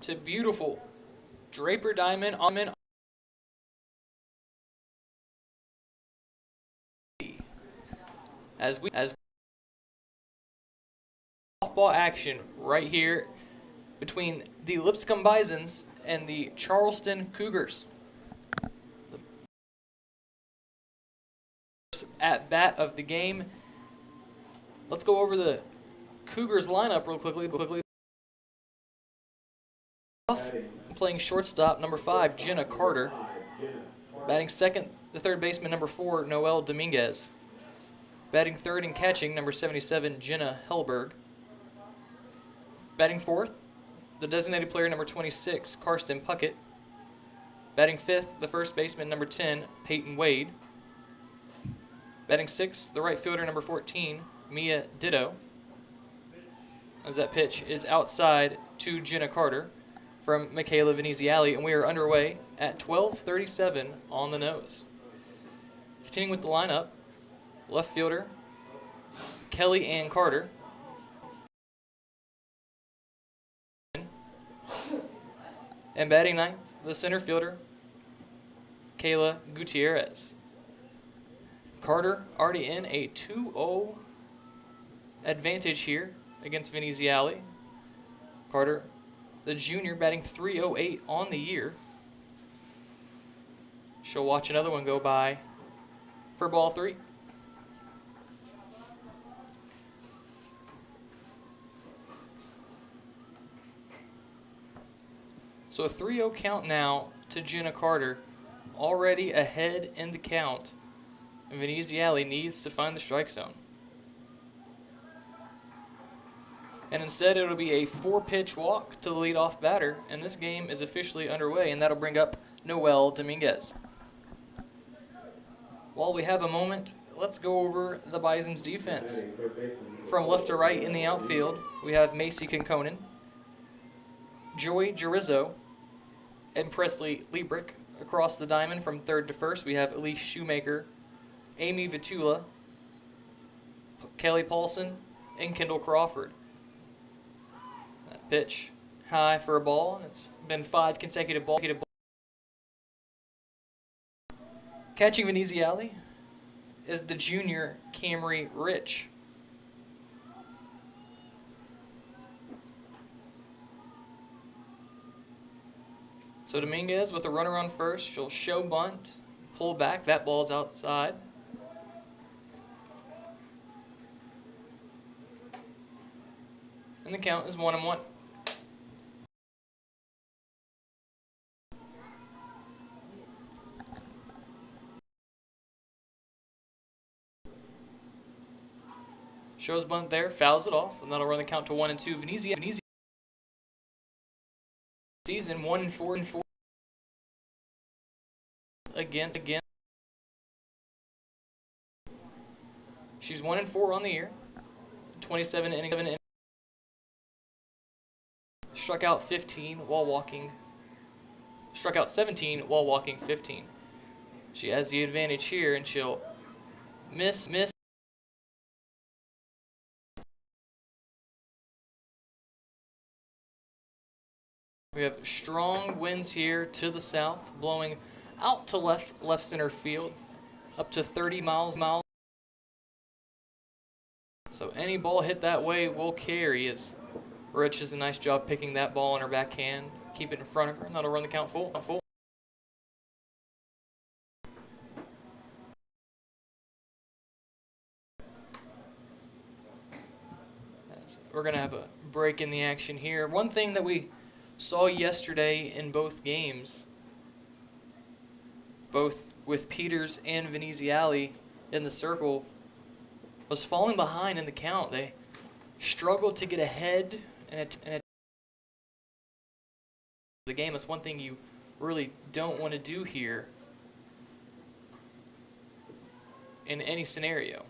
to beautiful Draper Diamond on as softball action right here between the Lipscomb Bisons and the Charleston Cougars. At bat of the game. Let's go over the Cougars lineup real quickly. Playing shortstop, number 5, Jenna Carter. Batting second, the third baseman, number 4, Noel Dominguez. Batting third and catching, number 77, Jenna Hellberg. Batting fourth, the designated player, number 26, Karsten Puckett. Batting fifth, the first baseman, number 10, Peyton Wade. Batting sixth, the right fielder, number 14, Mia Ditto. As that pitch is outside to Jenna Carter from Kayla Gutierrez, and we are underway at 12:37 on the nose. Continuing with the lineup, left fielder, Kellyanne Carter. And batting ninth, the center fielder, Kayla Gutierrez. Carter already in a 2-0 advantage here against Veneziale. Carter, the junior, batting .308 on the year. She'll watch another one go by for ball 3. So a 3-0 count now to Jenna Carter, already ahead in the count. And Veneziale needs to find the strike zone. And instead it'll be a 4-pitch walk to the leadoff batter, and this game is officially underway, and that'll bring up Noel Dominguez. While we have a moment, let's go over the Bison's defense. From left to right in the outfield, we have Macy Kinconen, Joy Gerizzo, and Presley Liebrick. Across the diamond from third to first, we have Elise Shoemaker, Amy Vitula, Kelly Paulson, and Kendall Crawford. That pitch high for a ball, and it's been 5 consecutive balls. Catching Veneziale is the junior Camry Rich. So Dominguez with a runner on first, she'll show bunt, pull back, that ball's outside. And the count is 1-1. Shows bunt there, fouls it off, and that'll run the count to 1-2. Veneziale season 1-4 again. She's 1-4 on the year. 27 innings. Struck out 17 while walking 15. She has the advantage here, and she'll miss. We have strong winds here to the south, blowing out to left center field, up to 30 miles. So any ball hit that way will carry, as Rich does a nice job picking that ball in her backhand, keep it in front of her, and that'll run the count full. We're going to have a break in the action here. One thing that we saw yesterday in both games, both with Peters and Veneziale in the circle, was falling behind in the count. They struggled to get ahead in the game. That's one thing you really don't want to do here in any scenario.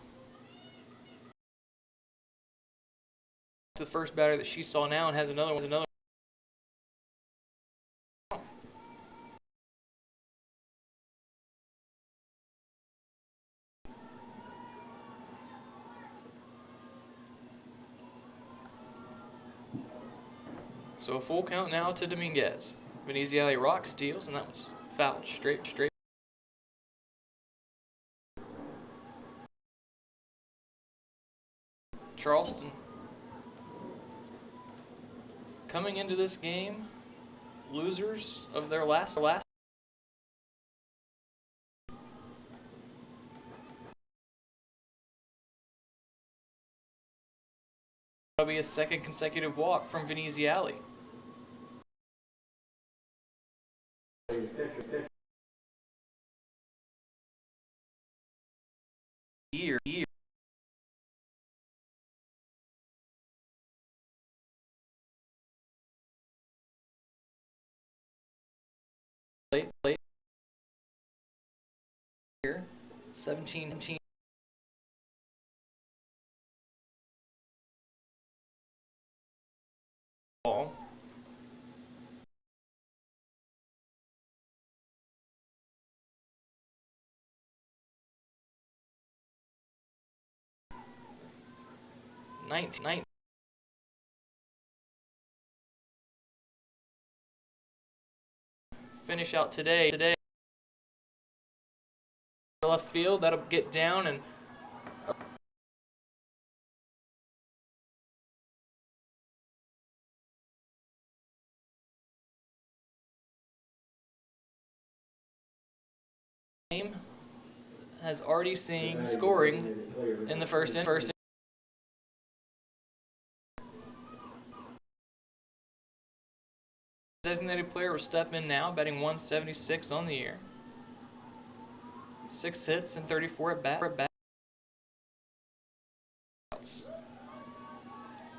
The first batter that she saw now and has another one. So a full count now to Dominguez. Veneziale rock steals, and that was fouled straight. Charleston coming into this game, losers of their last. That'll be a second consecutive walk from Veneziale. Year. Late. Here, 17. Ball. Nineteen. Finish out today. Left field, that'll get down and game has already seen scoring in the first inning. Designated player will step in now, batting 176 on the year. 6 hits and 34 at bat.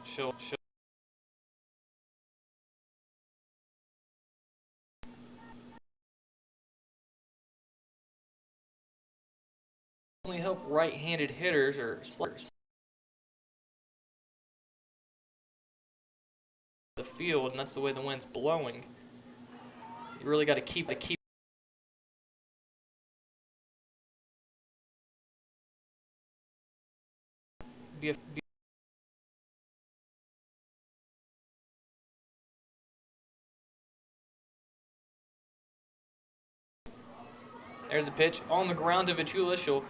She'll only help right-handed hitters or sliders. The field, and that's the way the wind's blowing. You really got to keep. There's a pitch on the ground to Vitula. She'll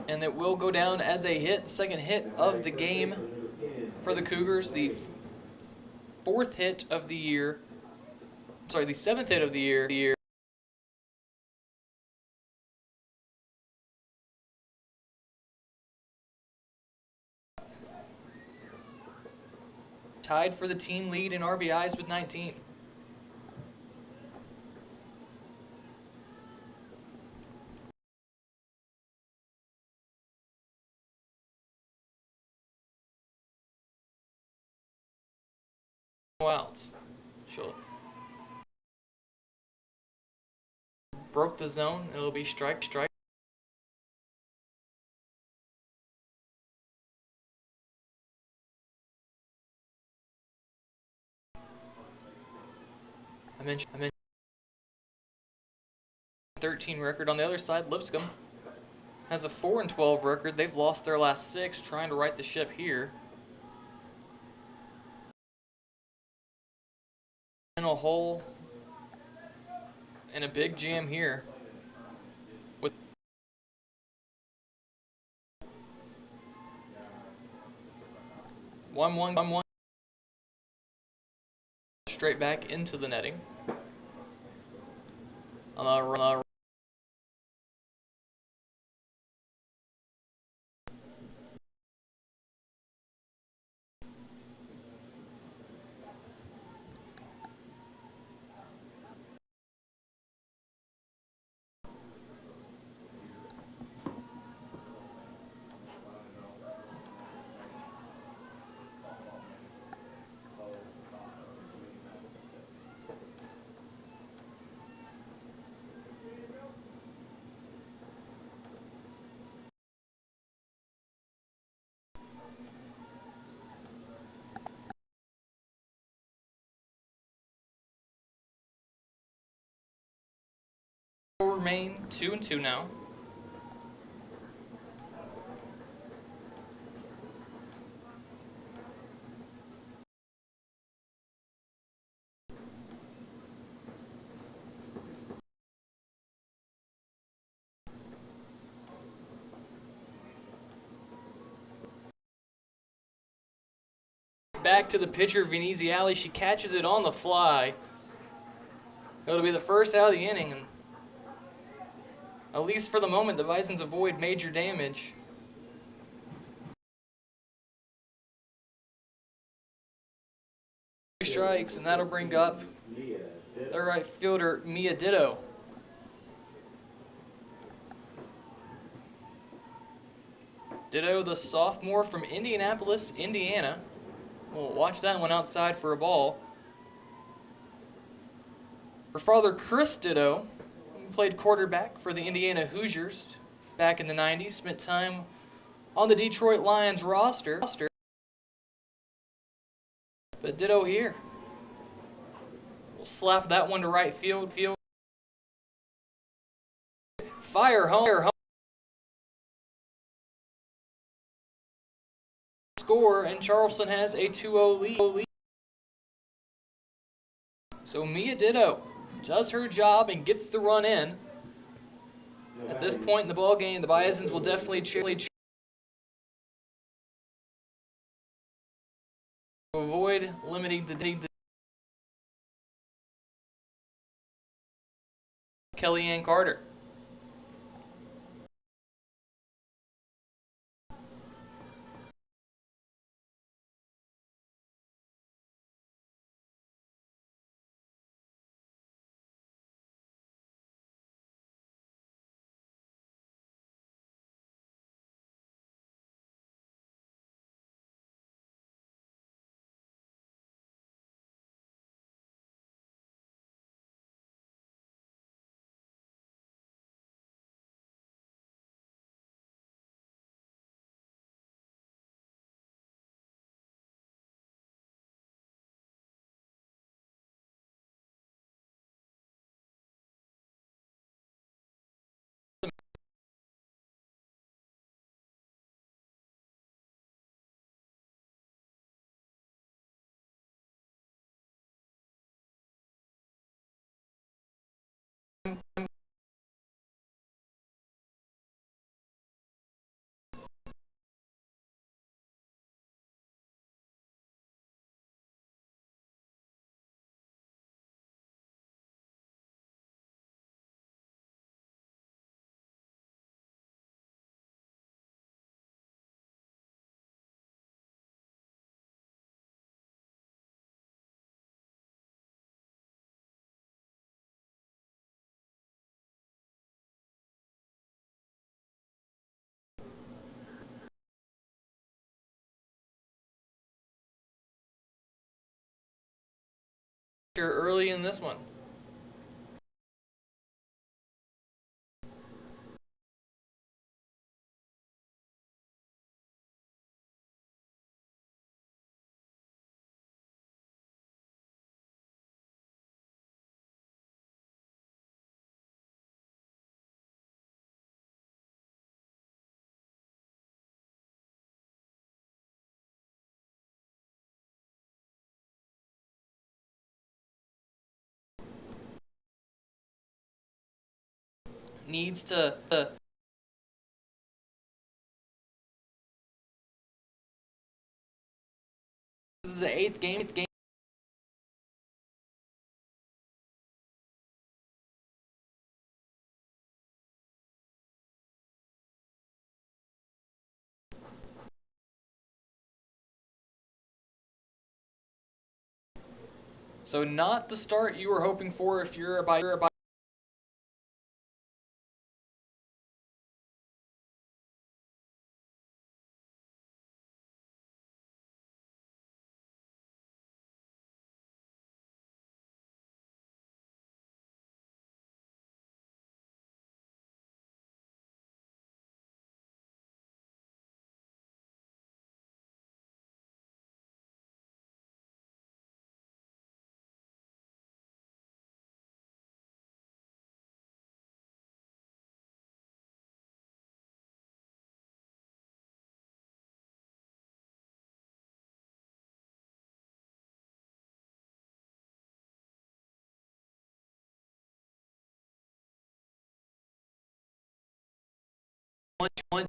and it will go down as a hit, second hit of the game for the Cougars, the 4th hit of the year. Sorry, the 7th hit of the year. Tied for the team lead in RBIs with 19. Outs. She'll broke the zone. It'll be strike. I mentioned 13 record on the other side. Lipscomb has a 4-12 record. They've lost their last 6, trying to right the ship here. In a hole in a big jam here with 1-1 straight back into the netting. remain, 2-2 now. Back to the pitcher, Veneziale. She catches it on the fly. It'll be the first out of the inning, and at least for the moment, the Bisons avoid major damage. Strikes, and that'll bring up their right fielder, Mia Ditto. Ditto, the sophomore from Indianapolis, Indiana. We'll watch that one outside for a ball. Her father, Chris Ditto, played quarterback for the Indiana Hoosiers back in the 90s, spent time on the Detroit Lions roster. But Ditto here. We'll slap that one to right field. Fire home. Score, and Charleston has a 2-0 lead. So Mia Ditto does her job and gets the run in. At this point in the ball game, the Bisons will definitely to avoid limiting the Kellyanne Carter. Early in this one. Needs to the eighth game. So not the start you were hoping for if you're a One.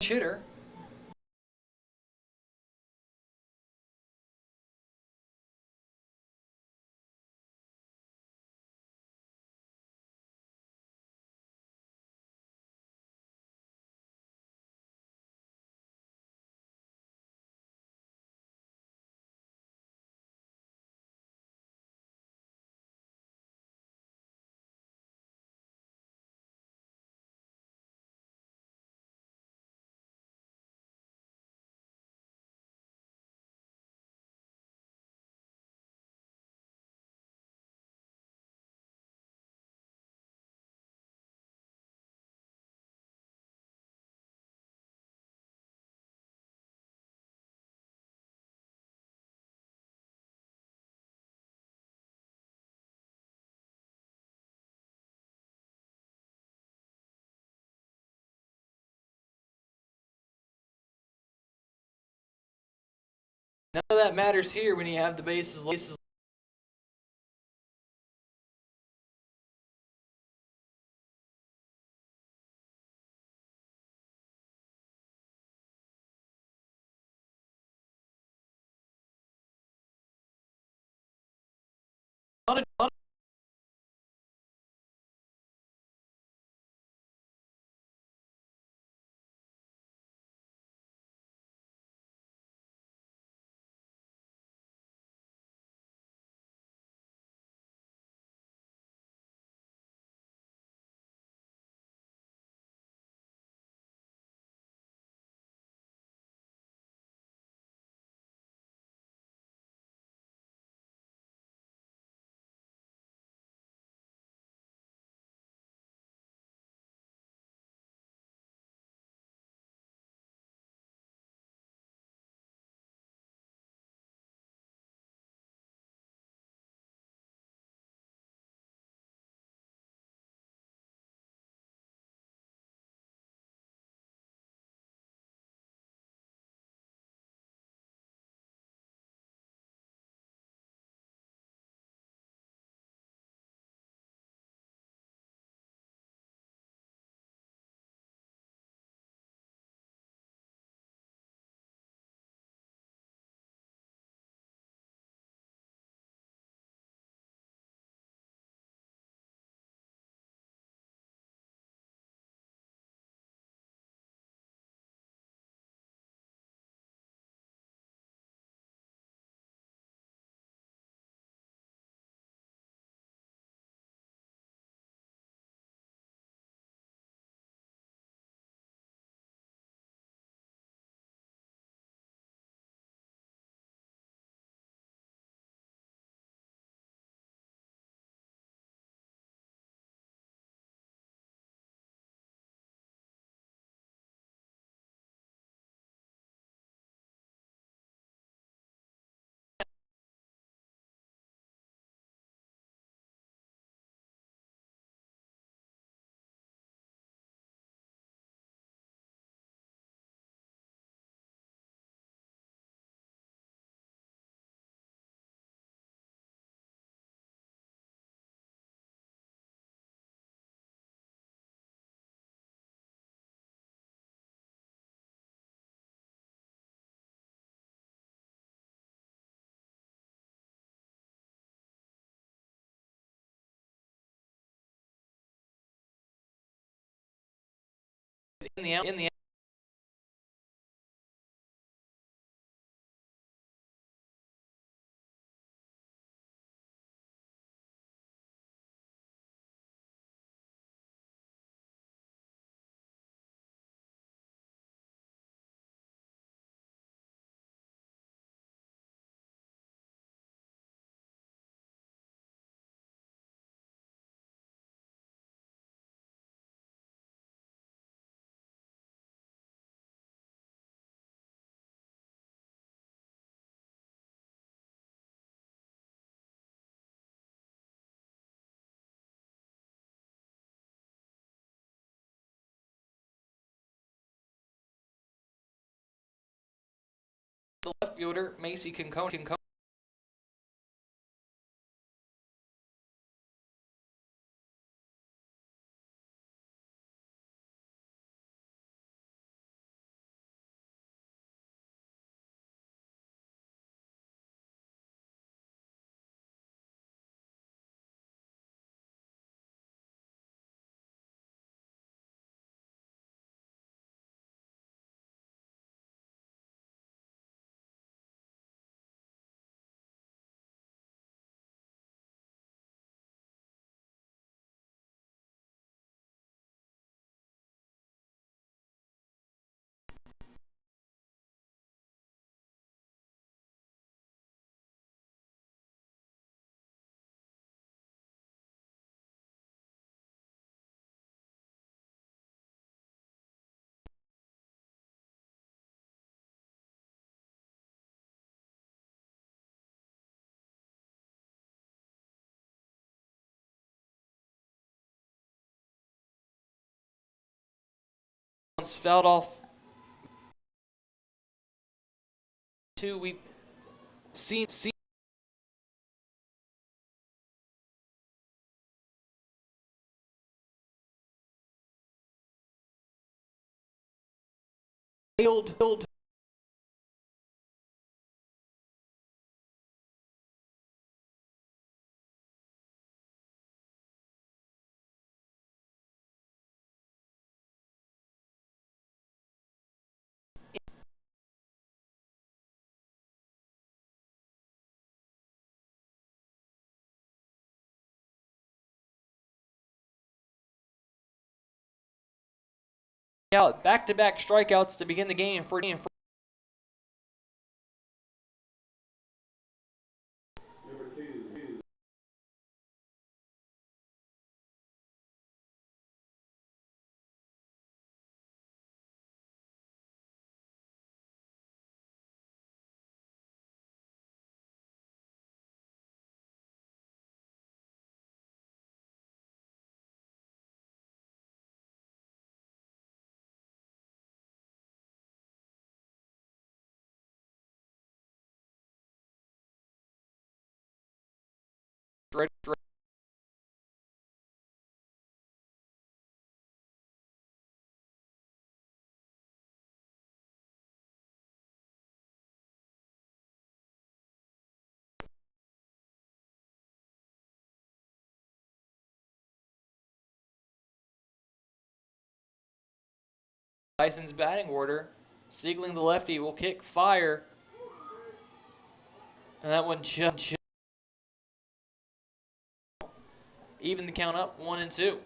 Hitter. None of that matters here when you have the bases in the the left fielder Macy Concone. Fouled off. We see failed. Out back-to-back strikeouts to begin the game for Bison's batting order. Siegling the lefty will kick fire. And that one just even the count up 1-2.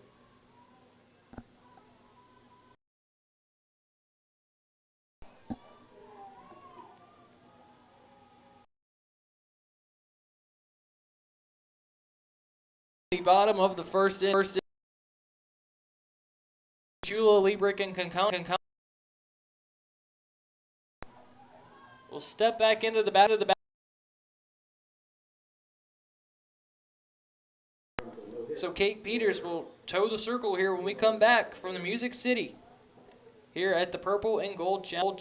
The bottom of the first inning. Chula, Liebrick, and Concone will step back into the bat. So Kate Peters will toe the circle here when we come back from the Music City here at the Purple and Gold Channel.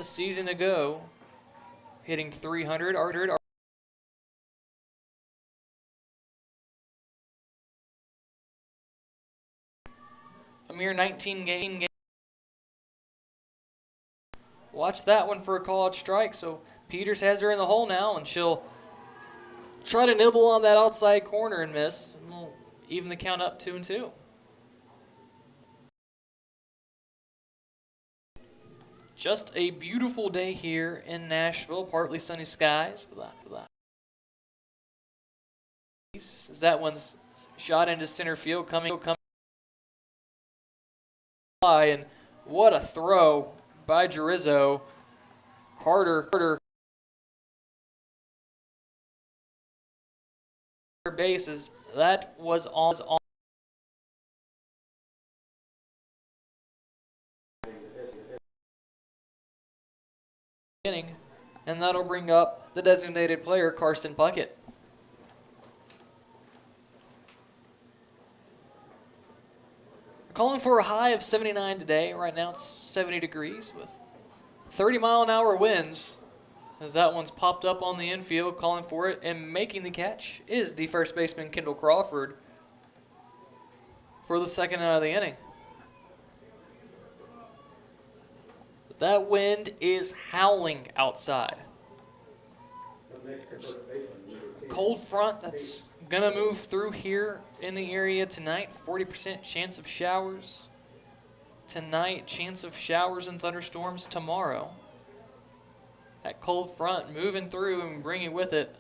The season ago, hitting 300. A mere 19 game. Watch that one for a call-out strike. So Peters has her in the hole now, and she'll try to nibble on that outside corner and miss. We'll even the count up 2-2. Just a beautiful day here in Nashville. Partly sunny skies. As that one's shot into center field, coming. And what a throw by Jarizzo. Carter bases. That was on. inning, and that'll bring up the designated player, Karsten Puckett. Calling for a high of 79 today. Right now it's 70 degrees with 30-mile-an-hour winds. As that one's popped up on the infield, calling for it, and making the catch is the first baseman, Kendall Crawford, for the second out of the inning. That wind is howling outside. There's a cold front that's going to move through here in the area tonight. 40% chance of showers tonight, chance of showers and thunderstorms tomorrow. That cold front moving through and bringing with it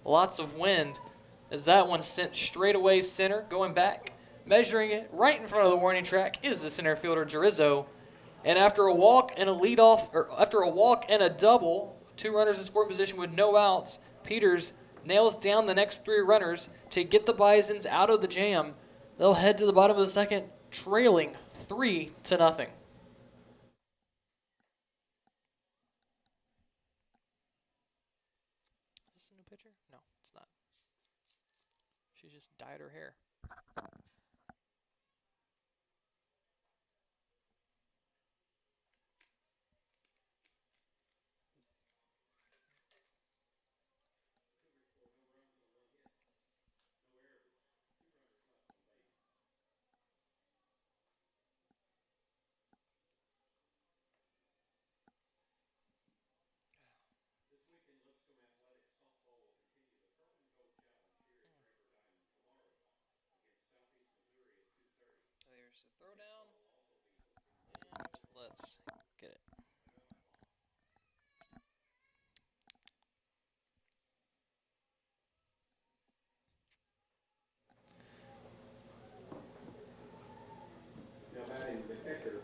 lots of wind, as that one sent straight away center. Going back, measuring it right in front of the warning track is the center fielder, Jerizzo. And after a walk and a double, 2 runners in scoring position with no outs, Peters nails down the next 3 runners to get the Bisons out of the jam. They'll head to the bottom of the second, trailing 3-0. Pitcher? No, it's not. She just dyed her hair. There's a throw down, and let's get it.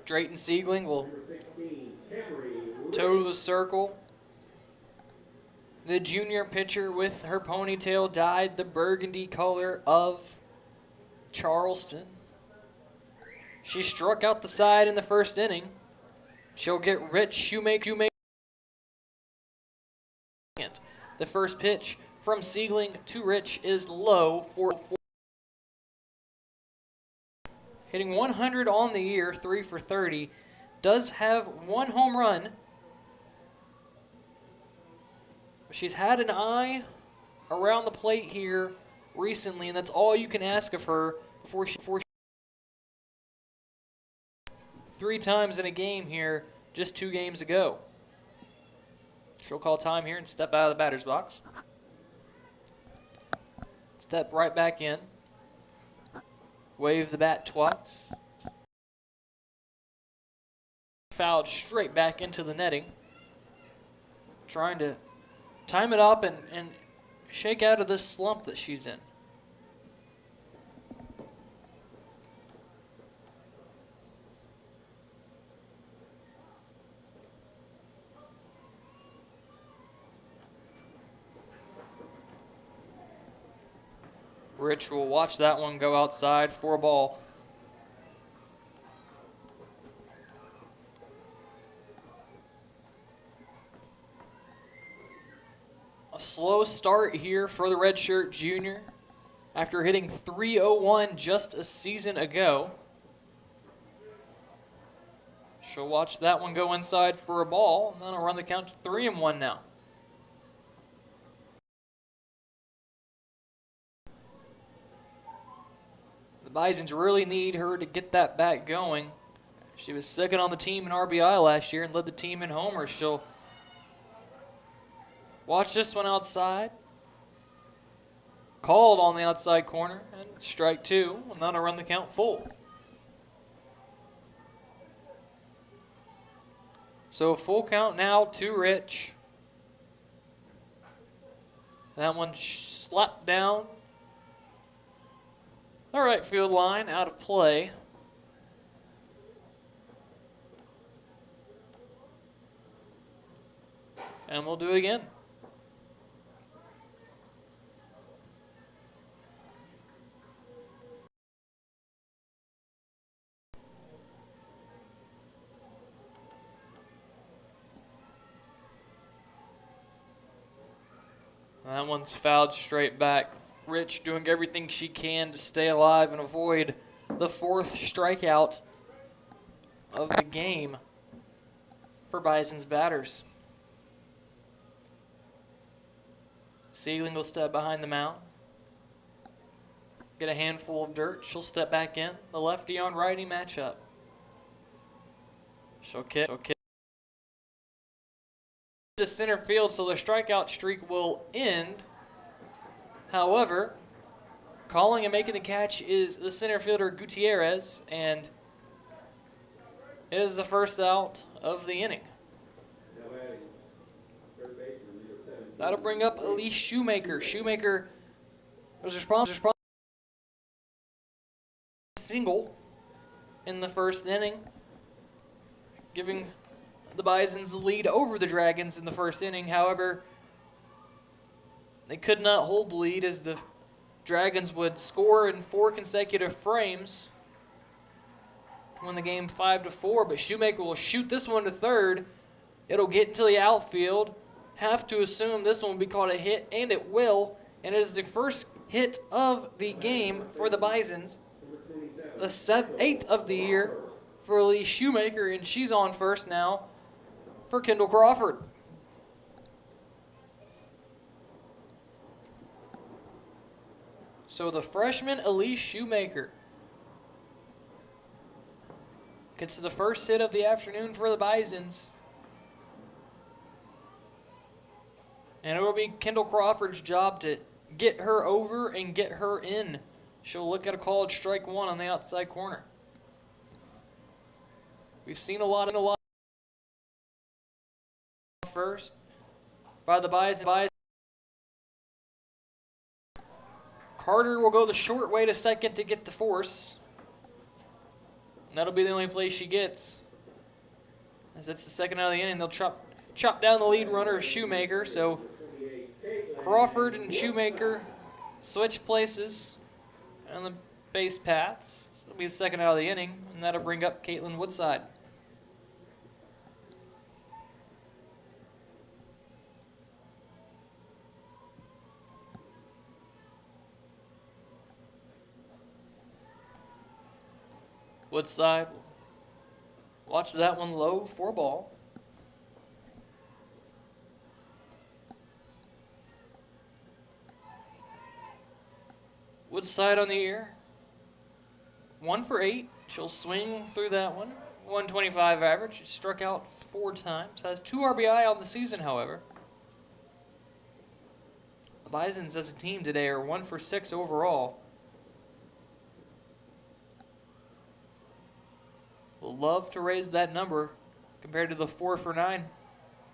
Drayton Siegling will toe the circle. The junior pitcher with her ponytail dyed the burgundy color of Charleston. She struck out the side in the first inning. She'll get Rich Shoemaker. The first pitch from Siegling to Rich is low for hitting 100 on the year, 3 for 30. Does have 1 home run. She's had an eye around the plate here recently, and that's all you can ask of her before she 3 times in a game here just 2 games ago. She'll call time here and step out of the batter's box. Step right back in. Wave the bat twice. Fouled straight back into the netting. Trying to time it up and shake out of this slump that she's in. Rich will watch that one go outside for a ball. A slow start here for the redshirt junior after hitting .301 just a season ago. She'll watch that one go inside for a ball, and then I'll run the count to 3-1 now. Bisons really need her to get that bat going. She was second on the team in RBI last year and led the team in homers. She'll watch this one outside. Called on the outside corner, and strike 2, and that'll run the count full. So full count now to Rich. That one slapped down. All right, field line out of play. And we'll do it again. That one's fouled straight back. Rich doing everything she can to stay alive and avoid the 4th strikeout of the game for Bison's batters. Siegling will step behind the mound. Get a handful of dirt. She'll step back in. The lefty on righty matchup. She'll kick. The center field, so the strikeout streak will end. However, calling and making the catch is the center fielder Gutierrez, and it is the first out of the inning. That'll bring up Elise Shoemaker. Shoemaker was responsible single in the first inning, giving the Bisons the lead over the Dragons in the first inning. However, they could not hold the lead as the Dragons would score in 4 consecutive frames to win the game 5-4. But Shoemaker will shoot this one to third. It'll get into the outfield. Have to assume this one will be called a hit, and it will. And it is the first hit of the game for the Bisons. The 8th of the year for Elise Shoemaker, and she's on first now for Kendall Crawford. So the freshman Elise Shoemaker gets the first hit of the afternoon for the Bisons. And it will be Kendall Crawford's job to get her over and get her in. She'll look at a called strike one on the outside corner. We've seen a lot first by the Bison. Carter will go the short way to second to get the force. And that'll be the only place she gets. As it's the second out of the inning, they'll chop down the lead runner, Shoemaker. So Crawford and Shoemaker switch places on the base paths. So it'll be the second out of the inning, and that'll bring up Caitlin Woodside. Woodside, watch that one low for ball. Woodside on the air. 1 for 8. She'll swing through that one. 125 average. She struck out 4 times. Has 2 RBI on the season, however. The Bisons as a team today are 1 for 6 overall. Will love to raise that number compared to the 4 for 9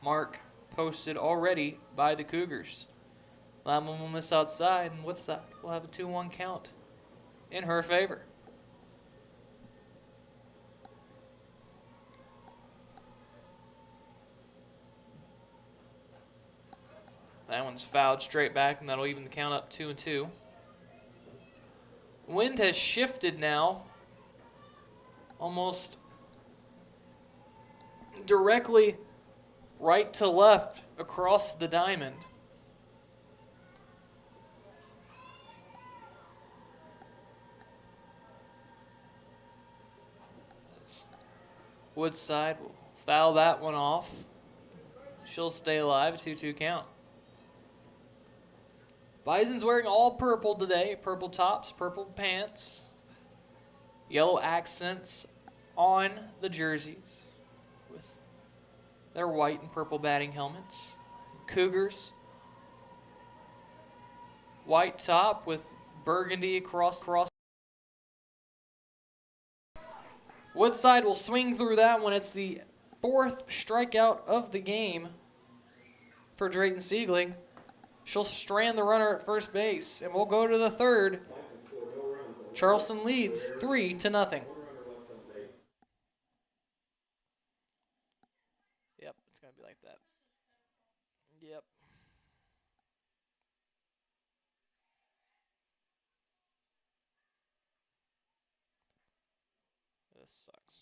mark posted already by the Cougars. Lyman will miss outside, and Woodside will have a 2-1 count in her favor. That one's fouled straight back, and that'll even the count up 2-2. Wind has shifted now, almost directly right to left across the diamond. Woodside will foul that one off. She'll stay alive, 2-2 count. Bison's wearing all purple today. Purple tops, purple pants. Yellow accents on the jerseys with their white and purple batting helmets. Cougars, white top with burgundy across. Woodside will swing through that one. It's the 4th strikeout of the game for Drayton Siegling. She'll strand the runner at first base, and we'll go to the 3rd. Charleston leads 3-0. Yep, it's going to be like that. Yep. This sucks.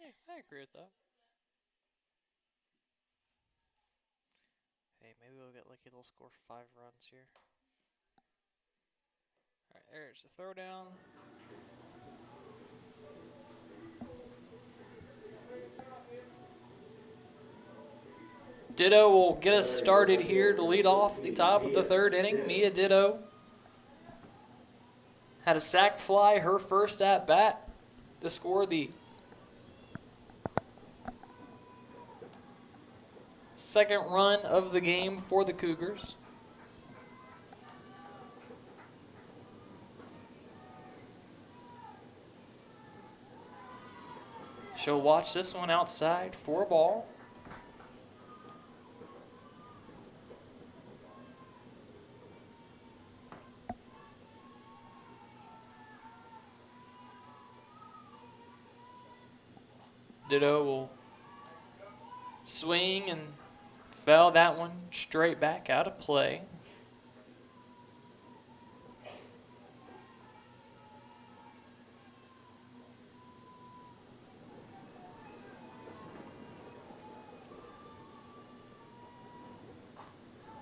Yeah, I agree with that. Hey, maybe we'll get lucky. They'll score 5 runs here. All right, there's the throw down. Ditto will get us started here to lead off the top of the 3rd inning. Mia Ditto had a sac fly, her first at bat, to score the 2nd run of the game for the Cougars. She'll watch this one outside for a ball. Ditto will swing and foul that one straight back out of play.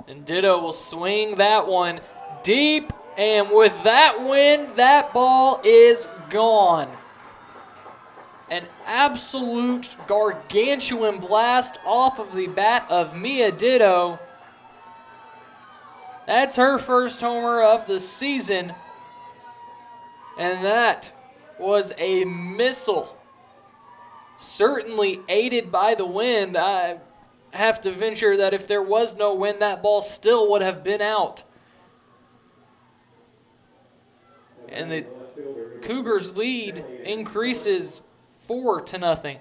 And Ditto will swing that one deep, and with that wind, that ball is gone. An absolute gargantuan blast off of the bat of Mia Ditto. That's her first homer of the season. And that was a missile. Certainly aided by the wind. I have to venture that if there was no wind, that ball still would have been out. And the Cougars' lead increases 4-0.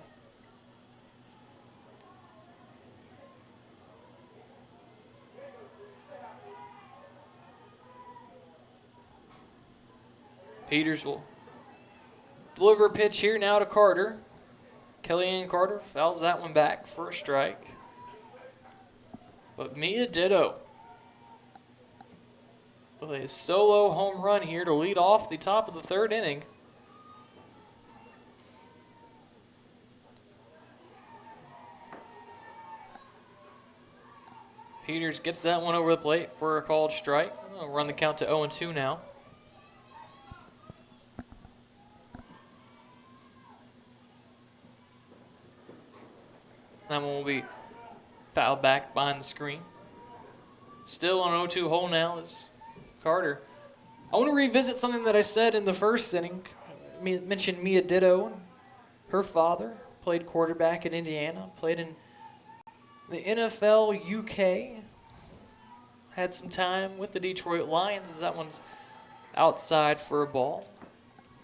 Peters will deliver a pitch here now to Carter. Kellyanne Carter fouls that one back for a strike. But Mia Ditto with a solo home run here to lead off the top of the 3rd inning. Peters gets that one over the plate for a called strike. We'll run the count to 0-2 now. That one will be fouled back behind the screen. Still on 0-2 hole now is Carter. I want to revisit something that I said in the 1st inning. I mentioned Mia Ditto. Her father played quarterback at Indiana, played in the NFL UK, had some time with the Detroit Lions as that one's outside for a ball.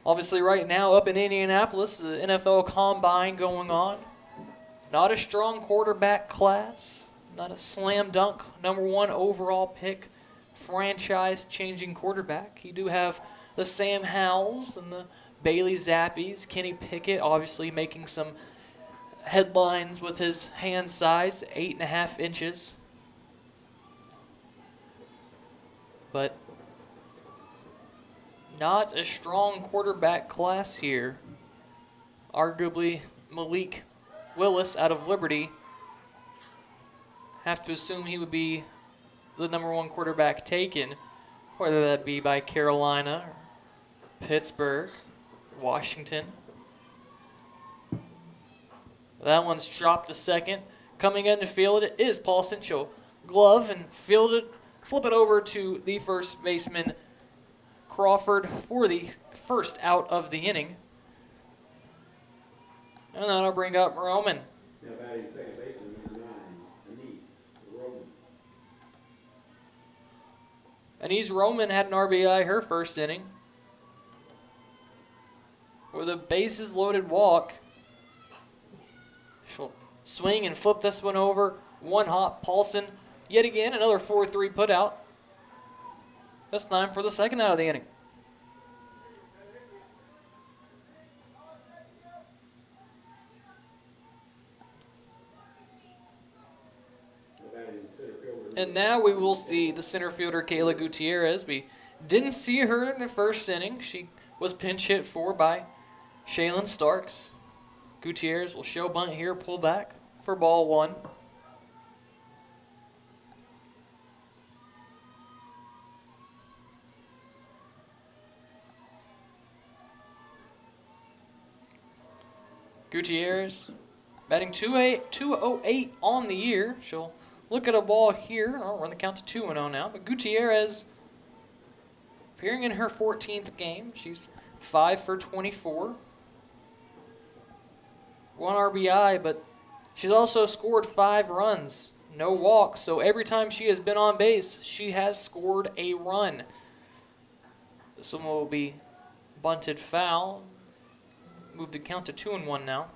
Obviously right now up in Indianapolis, the NFL Combine going on. Not a strong quarterback class, not a slam dunk, #1 overall pick, franchise-changing quarterback. You do have the Sam Howells and the Bailey Zappies, Kenny Pickett obviously making some headlines with his hand size, 8.5 inches. But not a strong quarterback class here. Arguably Malik Willis out of Liberty. Have to assume he would be the #1 quarterback taken, whether that be by Carolina, or Pittsburgh, Washington. That one's dropped to second. Coming in to field it is Paulson. She'll glove and flip it over to the first baseman, Crawford, for the first out of the inning. And that'll bring up Roman. Now batting second baseman, number 9, Roman. Anise Roman had an RBI her first inning. With a bases loaded walk. She'll swing and flip this one over. One hop, Paulson. Yet again, another 4-3 put out. This time for the second out of the inning. And now we will see the center fielder, Kayla Gutierrez. We didn't see her in the first inning. She was pinch hit for by Shaylin Starks. Gutierrez will show bunt here, pull back for ball 1. Gutierrez batting 208 on the year. She'll look at a ball here. I'll run the count to 2-0 now. But Gutierrez appearing in her 14th game. She's 5 for 24. 1 RBI, but she's also scored 5 runs. No walks, so every time she has been on base, she has scored a run. This one will be bunted foul. Move the count to 2-1 now.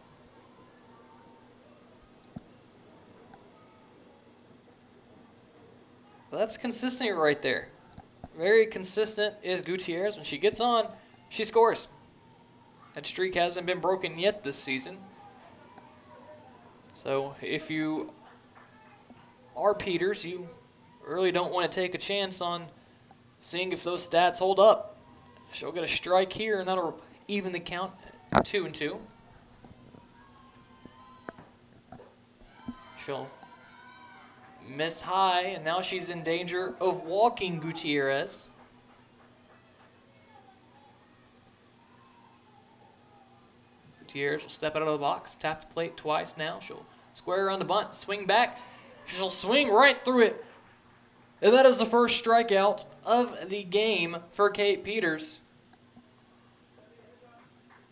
Well, that's consistency right there. Very consistent is Gutierrez. When she gets on, she scores. That streak hasn't been broken yet this season. So if you are Peters, you really don't want to take a chance on seeing if those stats hold up. She'll get a strike here, and that'll even the count 2-2. She'll miss high, and now she's in danger of walking Gutierrez. Gutierrez will step out of the box, tap the plate twice now. She'll square around the bunt, swing back. She'll swing right through it. And that is the first strikeout of the game for Kate Peters.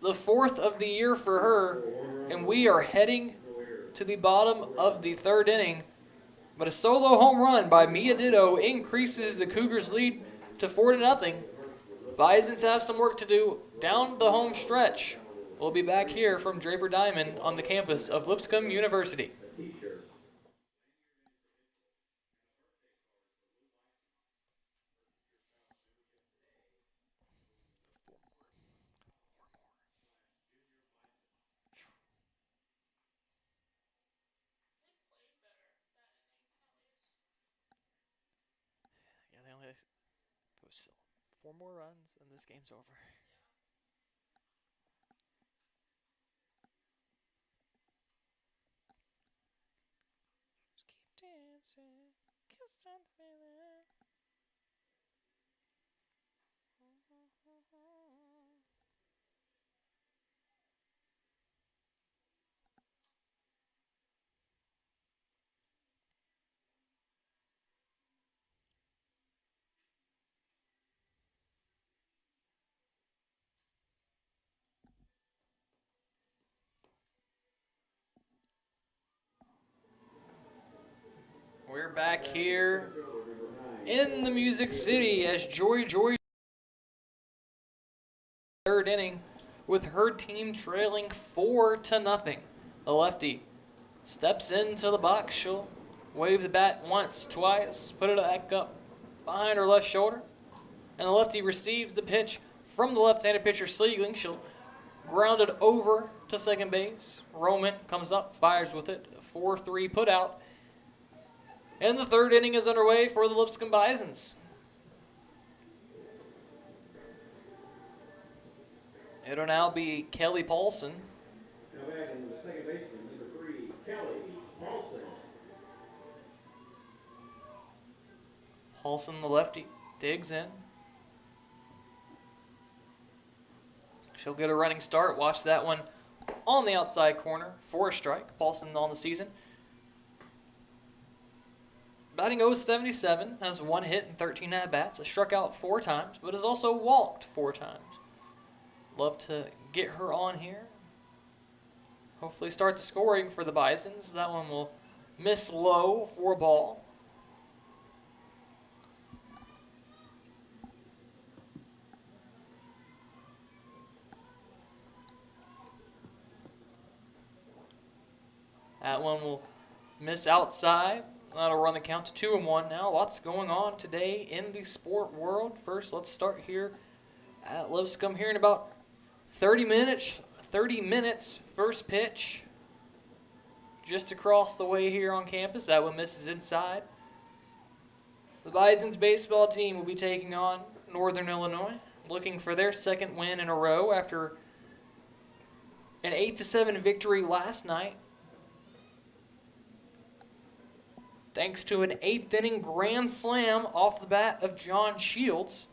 The 4th of the year for her, and we are heading to the bottom of the 3rd inning. But a solo home run by Mia Ditto increases the Cougars' lead to 4-0. Bisons have some work to do down the home stretch. We'll be back here from Draper Diamond on the campus of Lipscomb University. Yeah, they only post 4 more runs and this game's over. Dancing, kiss on the feeling. We're back here in the Music City as Joy 3rd inning with her team trailing 4-0. The lefty steps into the box. She'll wave the bat once, twice, put it back up behind her left shoulder. And the lefty receives the pitch from the left-handed pitcher Sliegling. She'll ground it over to second base. Roman comes up, fires with it. 4-3 put out. And the 3rd inning is underway for the Lipscomb Bisons. It'll now be Kelly Paulson. Now batting the second baseman, number 3, Kelly Paulson. Paulson, the lefty, digs in. She'll get a running start. Watch that one on the outside corner for a strike. Paulson on the season. Batting .077, has 1 hit and 13 at-bats, has struck out 4 times, but has also walked 4 times. Love to get her on here. Hopefully start the scoring for the Bisons. That one will miss low for a ball. That one will miss outside. That'll run the count to 2-1 now. Lots going on today in the sport world. First, let's start here at Lipscomb here in about 30 minutes. 30 minutes, first pitch. Just across the way here on campus. That one misses inside. The Bisons baseball team will be taking on Northern Illinois, looking for their 2nd win in a row after an 8-7 victory last night, thanks to an 8th inning grand slam off the bat of John Shields.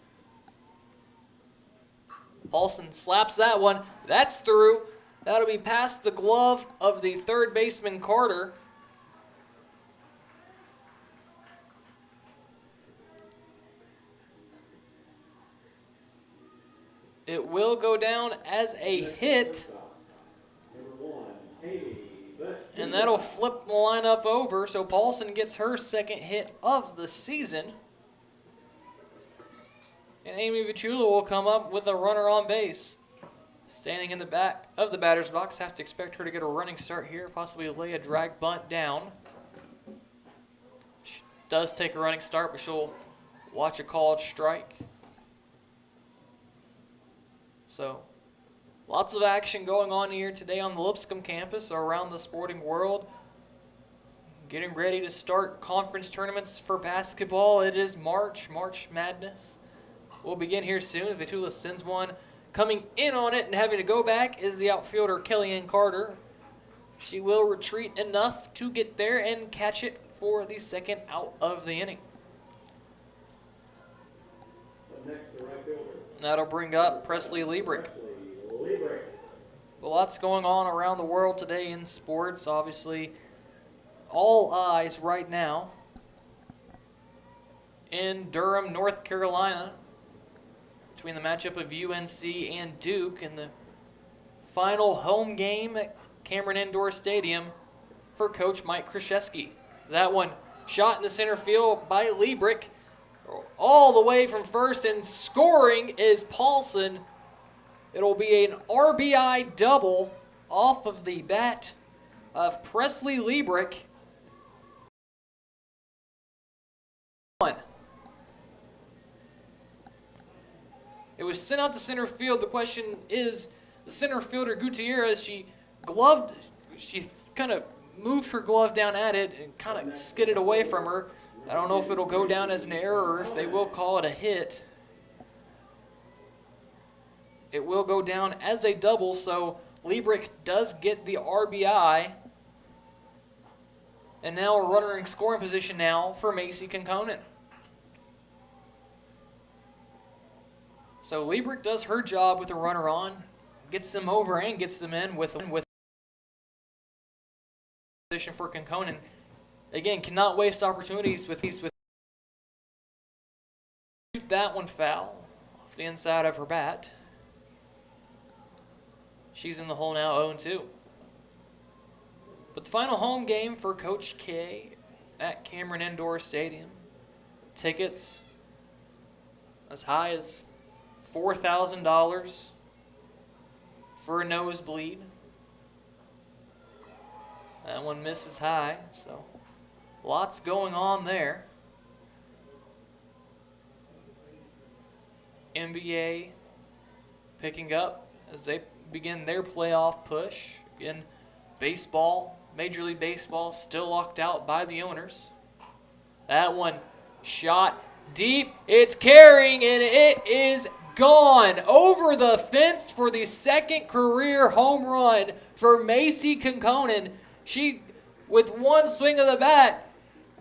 Paulson slaps that one. That's through. That'll be past the glove of the third baseman Carter. It will go down as a hit. And that'll flip the lineup over. So Paulson gets her second hit of the season. And Amy Vitula will come up with a runner on base. Standing in the back of the batter's box. Have to expect her to get a running start here. Possibly lay a drag bunt down. She does take a running start, but she'll watch a called strike. So, lots of action going on here today on the Lipscomb campus or around the sporting world. Getting ready to start conference tournaments for basketball. It is March Madness. We'll begin here soon. Vitula sends one. Coming in on it and having to go back is the outfielder Kellyanne Carter. She will retreat enough to get there and catch it for the second out of the inning. That'll bring up Presley Liebrick. Lots going on around the world today in sports. Obviously, all eyes right now in Durham, North Carolina, between the matchup of UNC and Duke in the final home game at Cameron Indoor Stadium for Coach Mike Krzyzewski. That one shot in the center field by Liebrick. All the way from first, and scoring is Paulson. It'll be an RBI double off of the bat of Presley Liebrick. It was sent out to center field. The question is, the center fielder Gutierrez, she kind of moved her glove down at it and kind of skidded away from her. I don't know if it'll go down as an error or if they will call it a hit. It will go down as a double, so Liebrick does get the RBI. And now a runner in scoring position now for Macy Conconin. So Liebrick does her job with a runner on, gets them over and gets them in with position for Conconin. Again, cannot waste opportunities with shoot that one foul off the inside of her bat. She's in the hole now, 0-2. But the final home game for Coach K at Cameron Indoor Stadium. Tickets as high as $4,000 for a nosebleed. That one misses high, so lots going on there. NBA picking up as they begin their playoff push. Again, baseball, Major League Baseball, still locked out by the owners. That one shot deep. It's carrying, and it is gone over the fence for the second career home run for Macy Conconin. She, with one swing of the bat,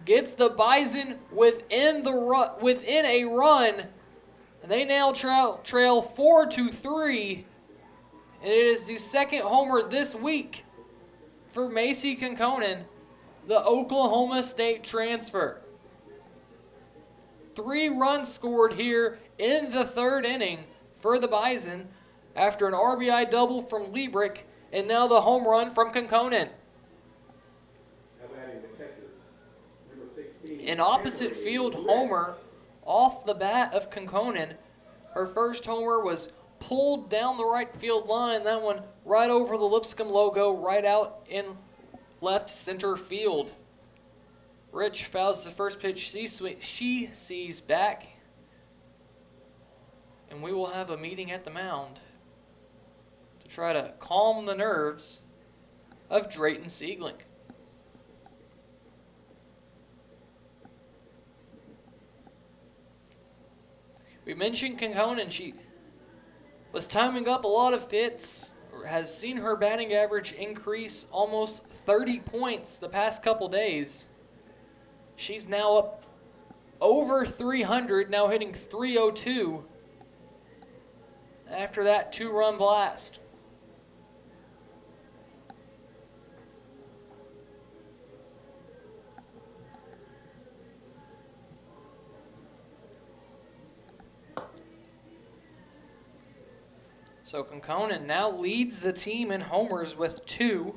gets the Bison within a run. They now trail 4-3. And it is the second homer this week for Macy Conconin, the Oklahoma State transfer. 3 runs scored here in the third inning for the Bison after an RBI double from Liebrick and now the home run from Conconin. An opposite field homer off the bat of Conconin. Her first homer was pulled down the right field line. That one right over the Lipscomb logo, right out in left center field. Rich fouls the first pitch she sees back. And we will have a meeting at the mound to try to calm the nerves of Drayton Siegling. We mentioned Conconin. She was timing up a lot of hits, has seen her batting average increase almost 30 points the past couple days. She's now up over 300, now hitting 302 after that 2-run blast. So Kekkonen now leads the team in homers with 2.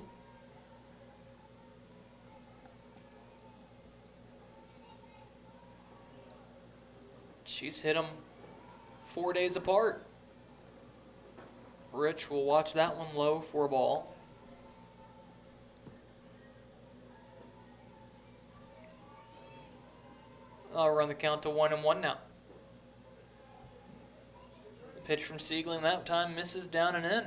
She's hit them 4 days apart. Rich will watch that one low for a ball. I'll run the count to 1-1 now. The pitch from Siegling that time misses down and in.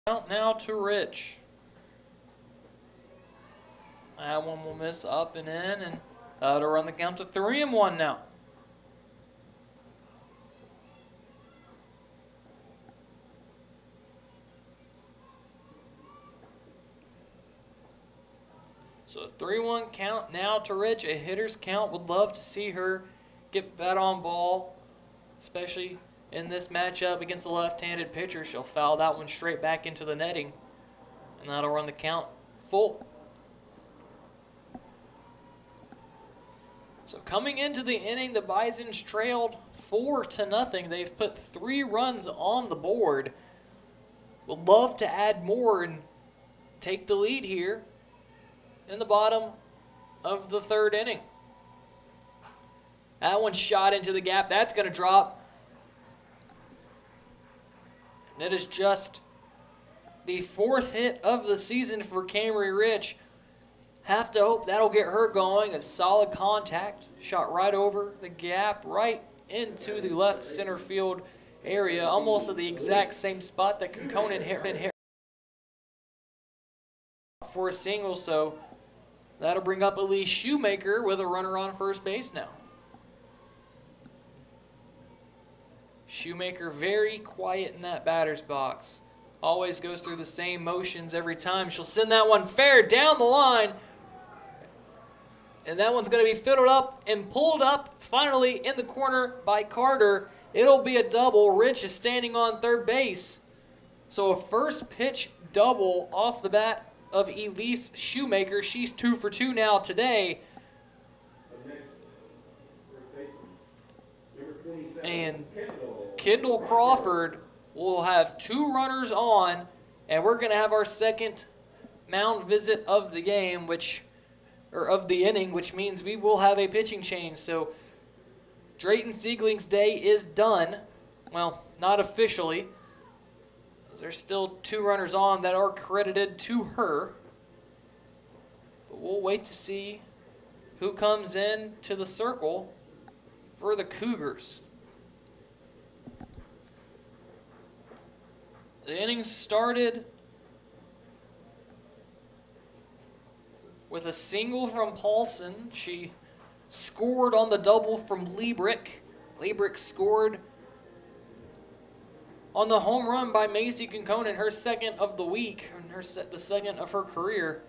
Count now to Rich. That one will miss up and in, and that'll run the count to 3-1 now. So a 3-1 count now to Rich. A hitter's count. Would love to see her get bat on ball, especially in this matchup against the left-handed pitcher. She'll foul that one straight back into the netting, and that'll run the count full. So coming into the inning, the Bisons trailed 4-0. They've put 3 runs on the board. Would love to add more and take the lead here in the bottom of the 3rd inning. That one shot into the gap. That's going to drop. And it is just the 4th hit of the season for Camry Rich. Have to hope that'll get her going. A solid contact. Shot right over the gap, right into the left center field area, almost at the exact same spot that Kekkonen hit for a single. So that'll bring up Elise Shoemaker with a runner on first base now. Shoemaker very quiet in that batter's box. Always goes through the same motions every time. She'll send that one fair down the line. And that one's going to be fiddled up and pulled up finally in the corner by Carter. It'll be a double. Rich is standing on third base. So a first pitch double off the bat of Elise Shoemaker. She's 2 for 2 now today. And Kendall Crawford will have 2 runners on. And we're going to have our second mound visit of the game, of the inning, which means we will have a pitching change. So Drayton Siegling's day is done. Well, not officially. There's still 2 runners on that are credited to her. But we'll wait to see who comes in to the circle for the Cougars. The inning started with a single from Paulson. She scored on the double from Liebrick. Liebrick scored on the home run by Macy Kekkonen, her second of the week, and the second of her career.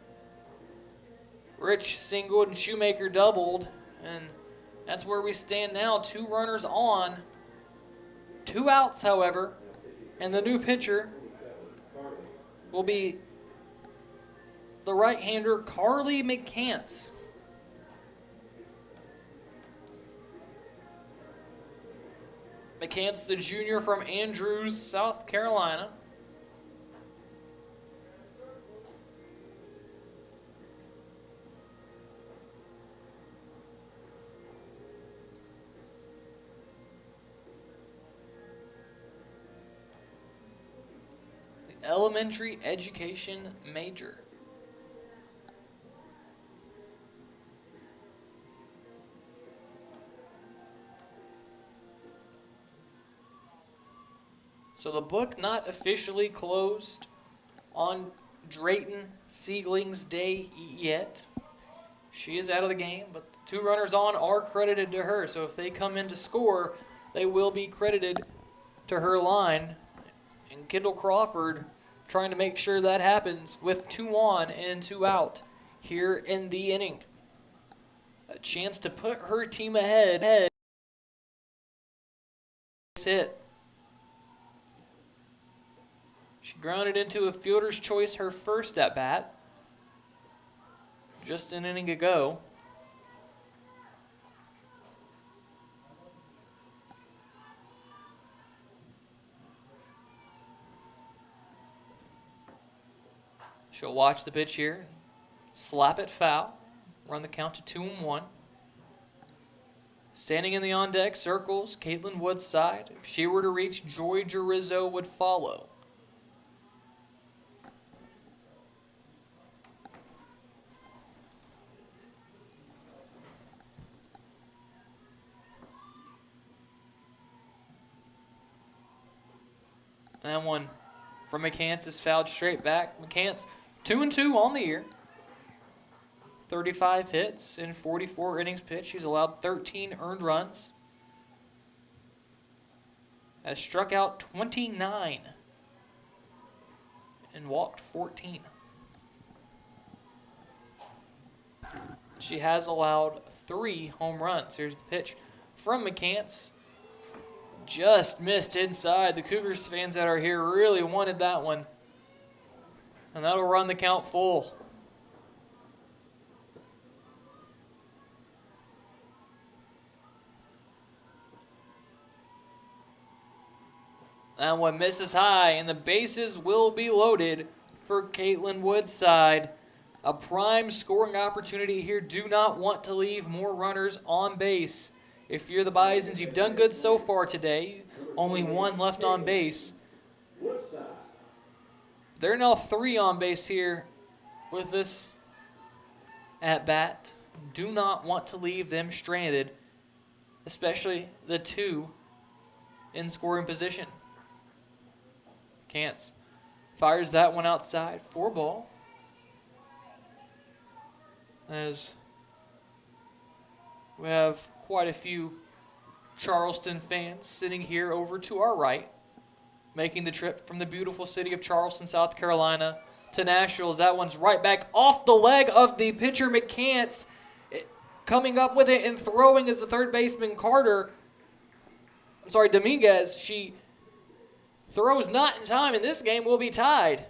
Rich singled and Shoemaker doubled, and that's where we stand now. 2 runners on, 2 outs, however, and the new pitcher will be the right-hander Carly McCants. McCants, the junior from Andrews, South Carolina. The elementary education major. So the book not officially closed on Drayton Siegling's day yet. She is out of the game, but the 2 runners on are credited to her. So if they come in to score, they will be credited to her line. And Kendall Crawford trying to make sure that happens with 2 on and 2 out here in the inning. A chance to put her team ahead. Hit. She grounded into a fielder's choice her first at bat. Just an inning ago. She'll watch the pitch here. Slap it foul. Run the count to 2-1. Standing in the on-deck circles, Caitlin Woodside. If she were to reach, Joy Jurizzo would follow. That one from McCants is fouled straight back. McCants 2-2 on the year. 35 hits in 44 innings pitched. She's allowed 13 earned runs. Has struck out 29 and walked 14. She has allowed 3 home runs. Here's the pitch from McCants. Just missed inside. The Cougars fans that are here really wanted that one. And that'll run the count full. That one misses high, and the bases will be loaded for Caitlin Woodside. A prime scoring opportunity here. Do not want to leave more runners on base. If you're the Bisons, you've done good so far today. Only 1 left on base. There are now 3 on base here with this at bat. Do not want to leave them stranded, especially the 2 in scoring position. Cants fires that one outside for ball. As we have quite a few Charleston fans sitting here over to our right, making the trip from the beautiful city of Charleston, South Carolina to Nashville. As that one's right back off the leg of the pitcher McCants. Coming up with it and throwing is the third baseman Dominguez. She throws not in time, and this game will be tied.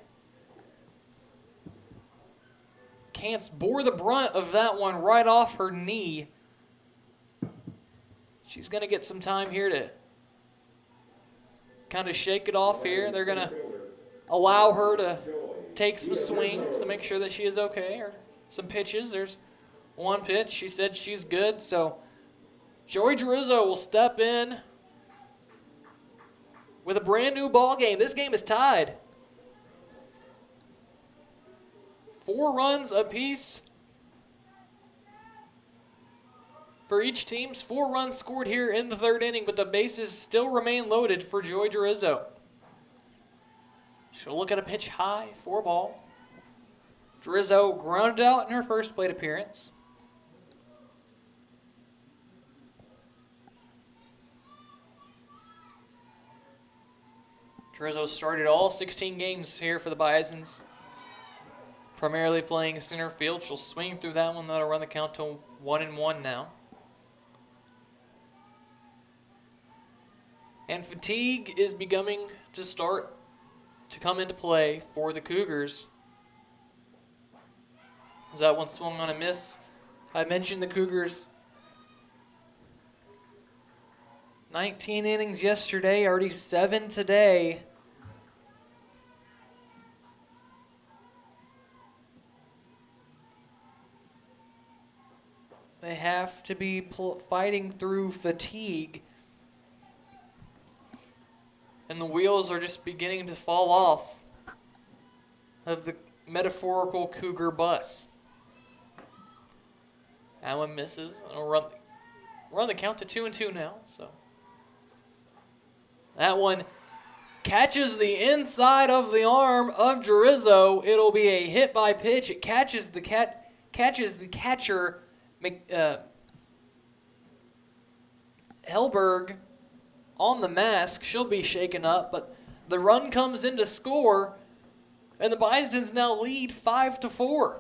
Cants bore the brunt of that one right off her knee. She's going to get some time here to kind of shake it off here. They're going to allow her to take some swings to make sure that she is okay, or some pitches. There's one pitch. She said she's good, so Joy Jurizzo will step in with a brand new ball game. This game is tied. 4 runs apiece for each team. 4 runs scored here in the 3rd inning, but the bases still remain loaded for Joy Jurizzo. She'll look at a pitch high for ball. Jurizzo grounded out in her first plate appearance. Jurizzo started all 16 games here for the Bisons, primarily playing center field. She'll swing through that one. That'll run the count to 1-1 now. And fatigue is beginning to start to come into play for the Cougars. As that one swung on a miss. I mentioned the Cougars 19 innings yesterday, already 7 today. They have to be fighting through fatigue. And the wheels are just beginning to fall off of the metaphorical Cougar bus. That one misses. It'll run the count to 2-2 now. So that one catches the inside of the arm of Jurizzo. It'll be a hit by pitch. It catches the catches the catcher, Hellberg, on the mask. She'll be shaken up, but the run comes in to score, and the Bisons now lead 5-4.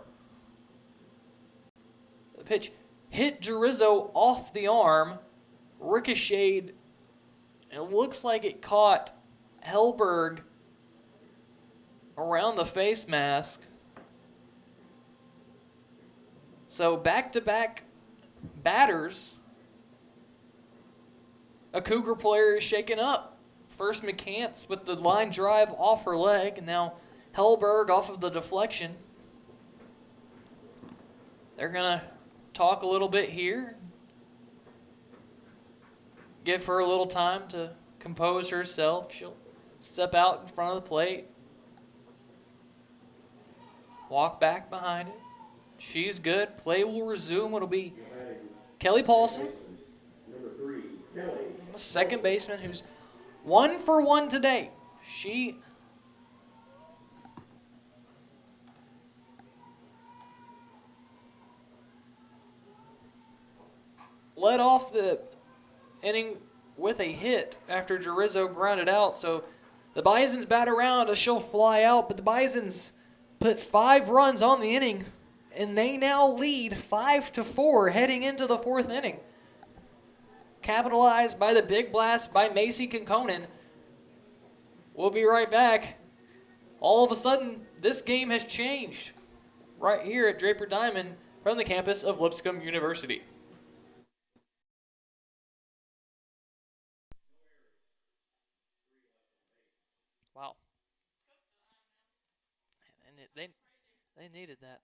The pitch hit Gerizzo off the arm, ricocheted, and it looks like it caught Hellberg around the face mask. So back-to-back batters. A Cougar player is shaken up. First McCants with the line drive off her leg, and now Hellberg off of the deflection. They're going to talk a little bit here. Give her a little time to compose herself. She'll step out in front of the plate. Walk back behind it. She's good. Play will resume. It'll be Kelly Paulson, the second baseman, who's 1 for 1 today. She led off the inning with a hit after Gerizzo grounded out. So the Bisons bat around as she'll fly out, but the Bisons put 5 runs on the inning, and they now lead 5-4 heading into the 4th inning. Capitalized by the big blast by Macy Kinkonen. We'll be right back. All of a sudden, this game has changed right here at Draper Diamond from the campus of Lipscomb University. Wow. And they needed that.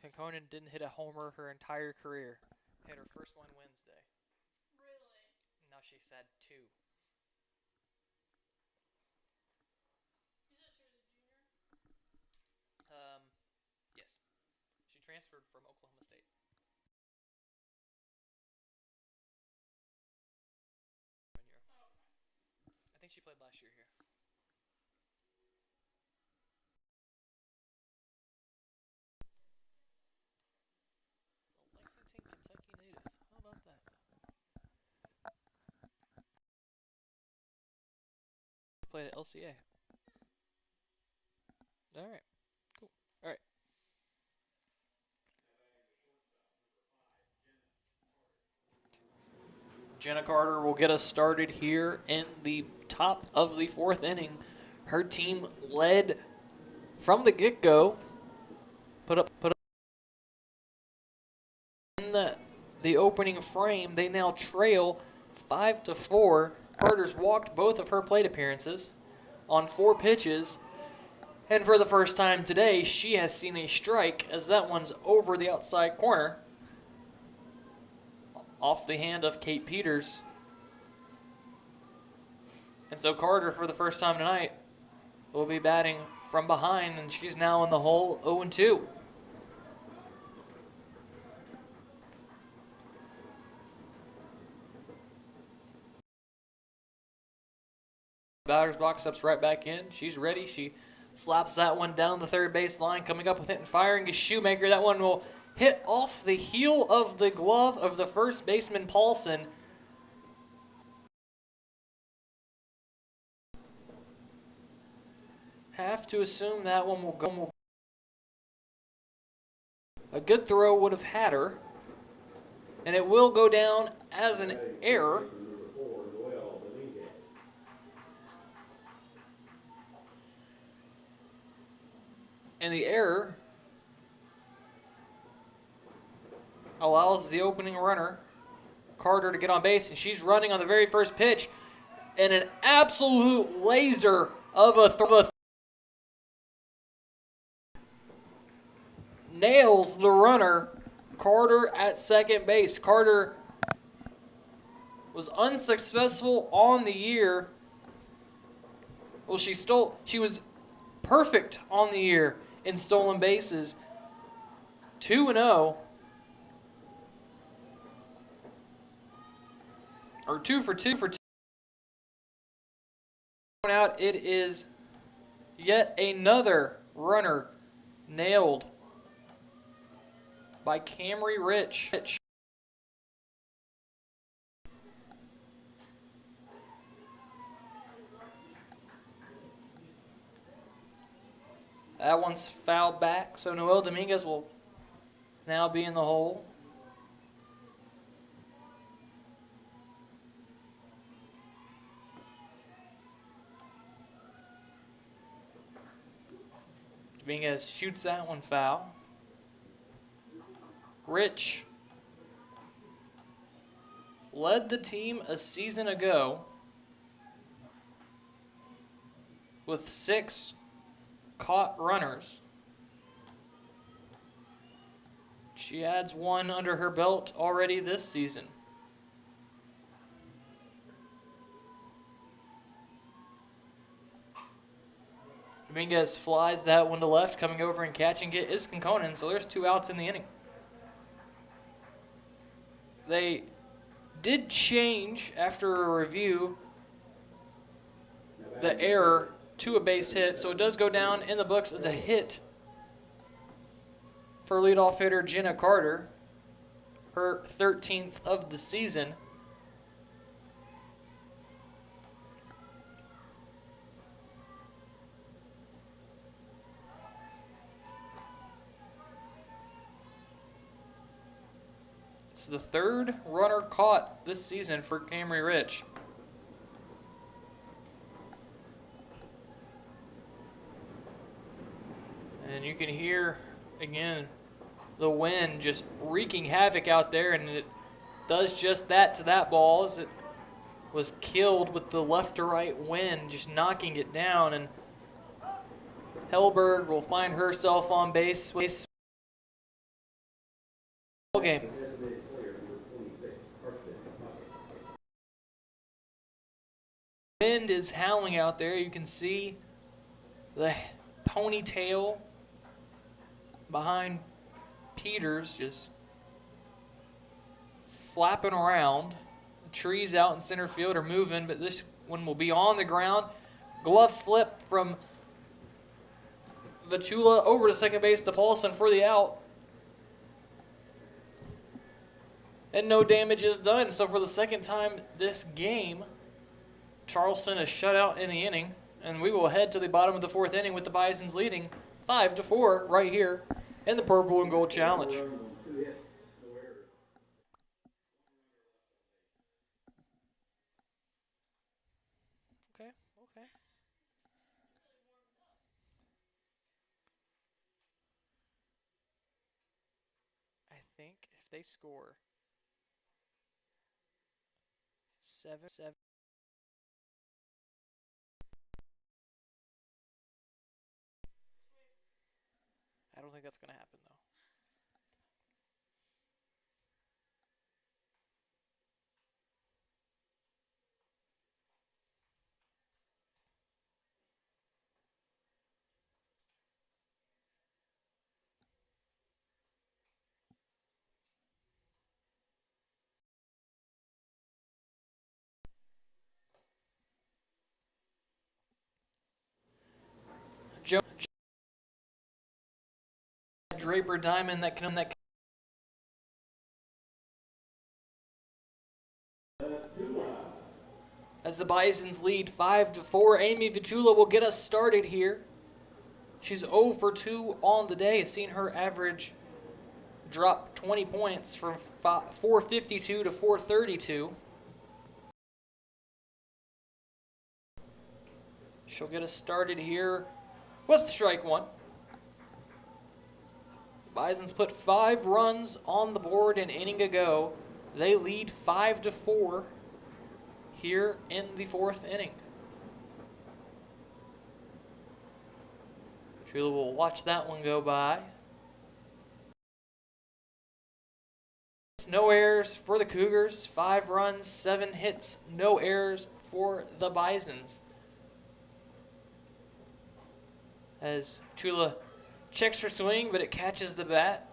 Kinkonen didn't hit a homer her entire career. Hit her first one Wednesday. Really? Now she's had 2. Is that she was a junior? Yes. She transferred from Oklahoma State. Oh, okay. I think she played last year here. It's a Lexington, Kentucky native. How about that? Played at LCA. All right. Cool. All right. Jenna Carter will get us started here in the top of the 4th inning. Her team led from the get-go. Put up in the opening frame. They now trail 5-4. Carter's walked both of her plate appearances on 4 pitches. And for the first time today, she has seen a strike as that one's over the outside corner. Off the hand of Kate Peters. And so Carter, for the first time tonight, will be batting from behind, and she's now in the hole 0-2. Batter's box steps right back in. She's ready. She slaps that one down the third base line. Coming up with it and firing is Shoemaker. That one will hit off the heel of the glove of the first baseman, Paulson. Have to assume that one will go. A good throw would have had her. And it will go down as an error. And the error allows the opening runner, Carter, to get on base, and she's running on the very first pitch, and an absolute laser of a throw. Nails the runner, Carter at second base. Carter was unsuccessful on the year. Well, she was perfect on the year in stolen bases. 2-0. Or 2 for 2 for 2. Out, it is Yet another runner nailed by Camry Rich. That one's fouled back, so Noel Dominguez will now be in the hole. Dominguez shoots that one foul. Rich led the team a season ago with 6 caught runners. She adds 1 under her belt already this season. Dominguez flies that one to left. Coming over and catching it is Conconin, so there's 2 outs in the inning. They did change after a review the error to a base hit, so it does go down in the books as a hit for leadoff hitter Jenna Carter, her 13th of the season. It's the 3rd runner caught this season for Camry Rich. And you can hear, again, the wind just wreaking havoc out there, and it does just that to that ball as it was killed with the left to right wind, just knocking it down. And Hellberg will find herself on base. Game. Wind is howling out there. You can see the ponytail behind Peters just flapping around. The trees out in center field are moving, but this one will be on the ground. Glove flip from Vitula over to second base to Paulson for the out. And no damage is done. So for the second time this game, Charleston is shut out in the inning. And we will head to the bottom of the 4th inning with the Bisons leading 5-4 right here in the Purple and Gold Challenge. Okay. I think if they score 7. I don't think that's going to happen, though. Draper Diamond that can as the Bisons lead 5-4. Amy Vitula will get us started here. She's 0 for 2 on the day, seeing her average drop 20 points from 452 to 432. She'll get us started here with strike 1. Bisons put 5 runs on the board an inning ago. They lead 5-4 here in the 4th inning. Trula will watch that one go by. No errors for the Cougars. 5 runs, 7 hits, no errors for the Bisons. As Chula checks her swing, but it catches the bat.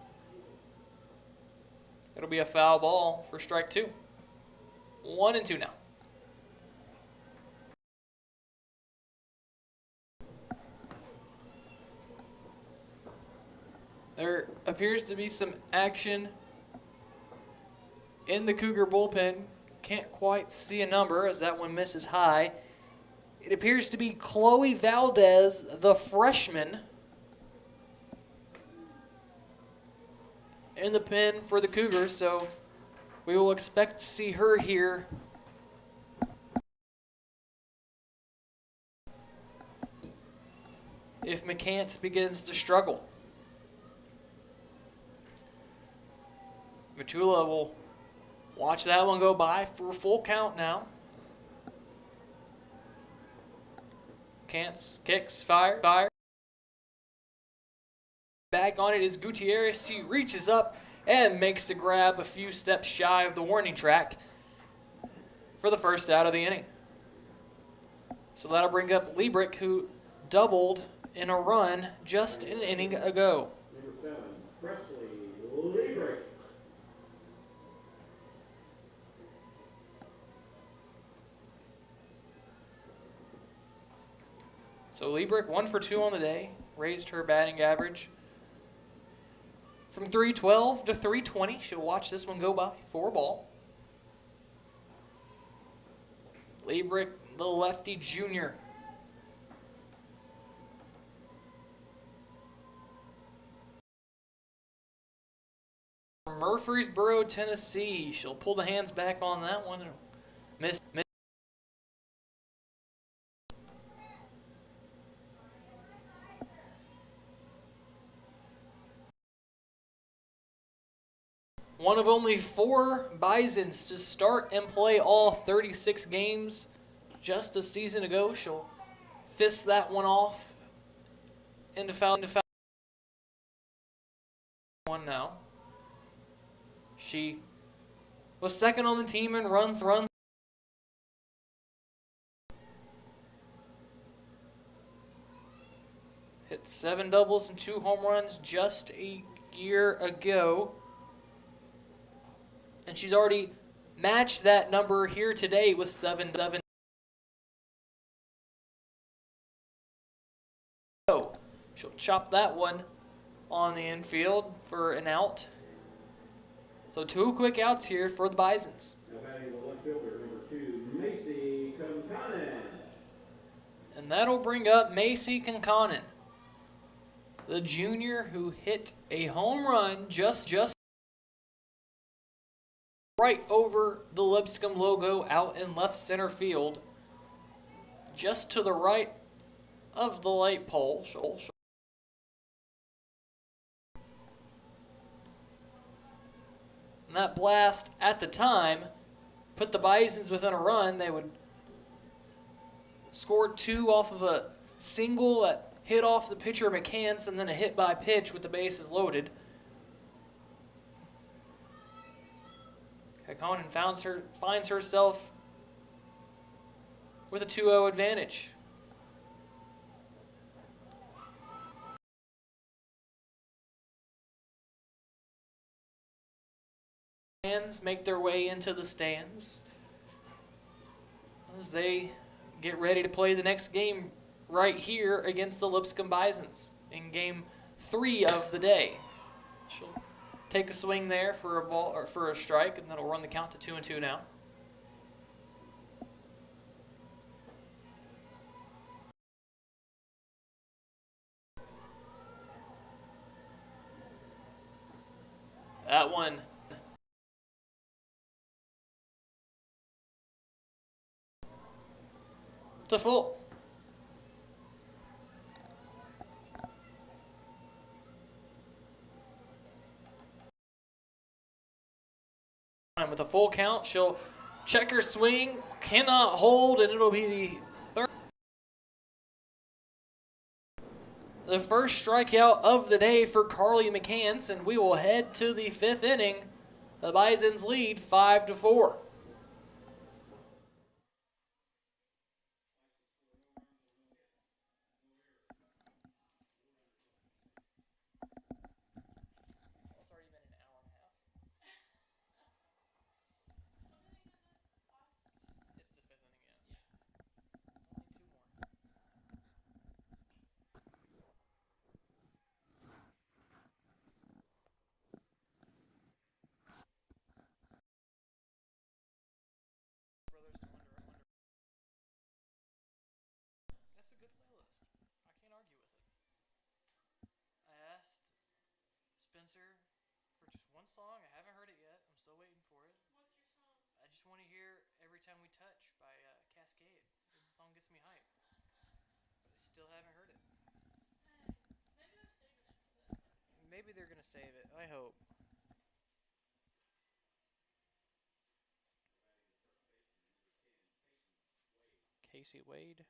It'll be a foul ball for strike 2. 1-2 now. There appears to be some action in the Cougar bullpen. Can't quite see a number as that one misses high. It appears to be Chloe Valdez, the freshman, in the pen for the Cougars, so we will expect to see her here if McCants begins to struggle. Matula will watch that one go by for a full count now. Cants, kicks, fire. Back on it is Gutierrez. He reaches up and makes the grab a few steps shy of the warning track for the first out of the inning. So that'll bring up Liebrick, who doubled in a run just an inning ago. Number 7, Presley Liebrick. So Liebrick 1 for 2 on the day, raised her batting average from 312 to 320. She'll watch this one go by for a ball. Liebrick, the lefty junior. From Murfreesboro, Tennessee. She'll pull the hands back on that one and miss. One of only 4 Bisons to start and play all 36 games just a season ago. She'll fist that one off into foul. One now. She was second on the team in runs. Hit 7 doubles and 2 home runs just a year ago. And she's already matched that number here today with 7. So she'll chop that one on the infield for an out. So 2 quick outs here for the Bisons. Now batting the left fielder, number 2, Macy Concanen. And that'll bring up Macy Concanen, the junior who hit a home run just right over the Lipscomb logo out in left center field, just to the right of the light pole. And that blast at the time put the Bisons within a run. They would score 2 off of a single that hit off the pitcher McCants and then a hit by pitch with the bases loaded. Concanen finds herself with a 2-0 advantage. Fans make their way into the stands as they get ready to play the next game right here against the Lipscomb Bisons in game 3 of the day. She'll take a swing there for a ball or for a strike, and that'll run the count to 2-2 now. That one to full. And with a full count, she'll check her swing, cannot hold, and it'll be the first strikeout of the day for Carly McCants, and we will head to the 5th inning. The Bisons lead 5-4. answer for just one song. I haven't heard it yet. I'm still waiting for it. What's your song? I just want to hear Every Time We Touch by Cascade. The song gets me hyped. But I still haven't heard it. Dang. Maybe they're saving it for that second. Maybe they're going to save it. I hope. Casey Wade.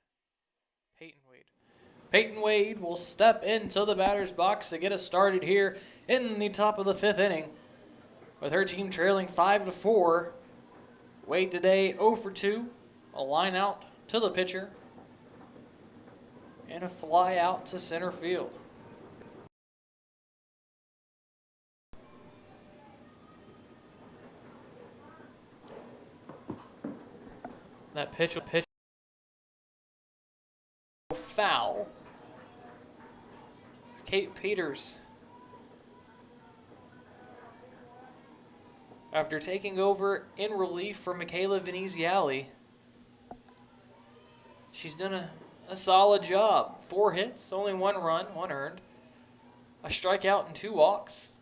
Peyton Wade. Peyton Wade will step into the batter's box to get us started here in the top of the 5th inning. With her team trailing 5-4. Wade today 0 for 2. A line out to the pitcher. And a fly out to center field. That pitch foul. Kate Peters, after taking over in relief for Kayla Gutierrez, she's done a solid job. 4 hits, only 1 run, 1 earned, a strikeout and 2 walks.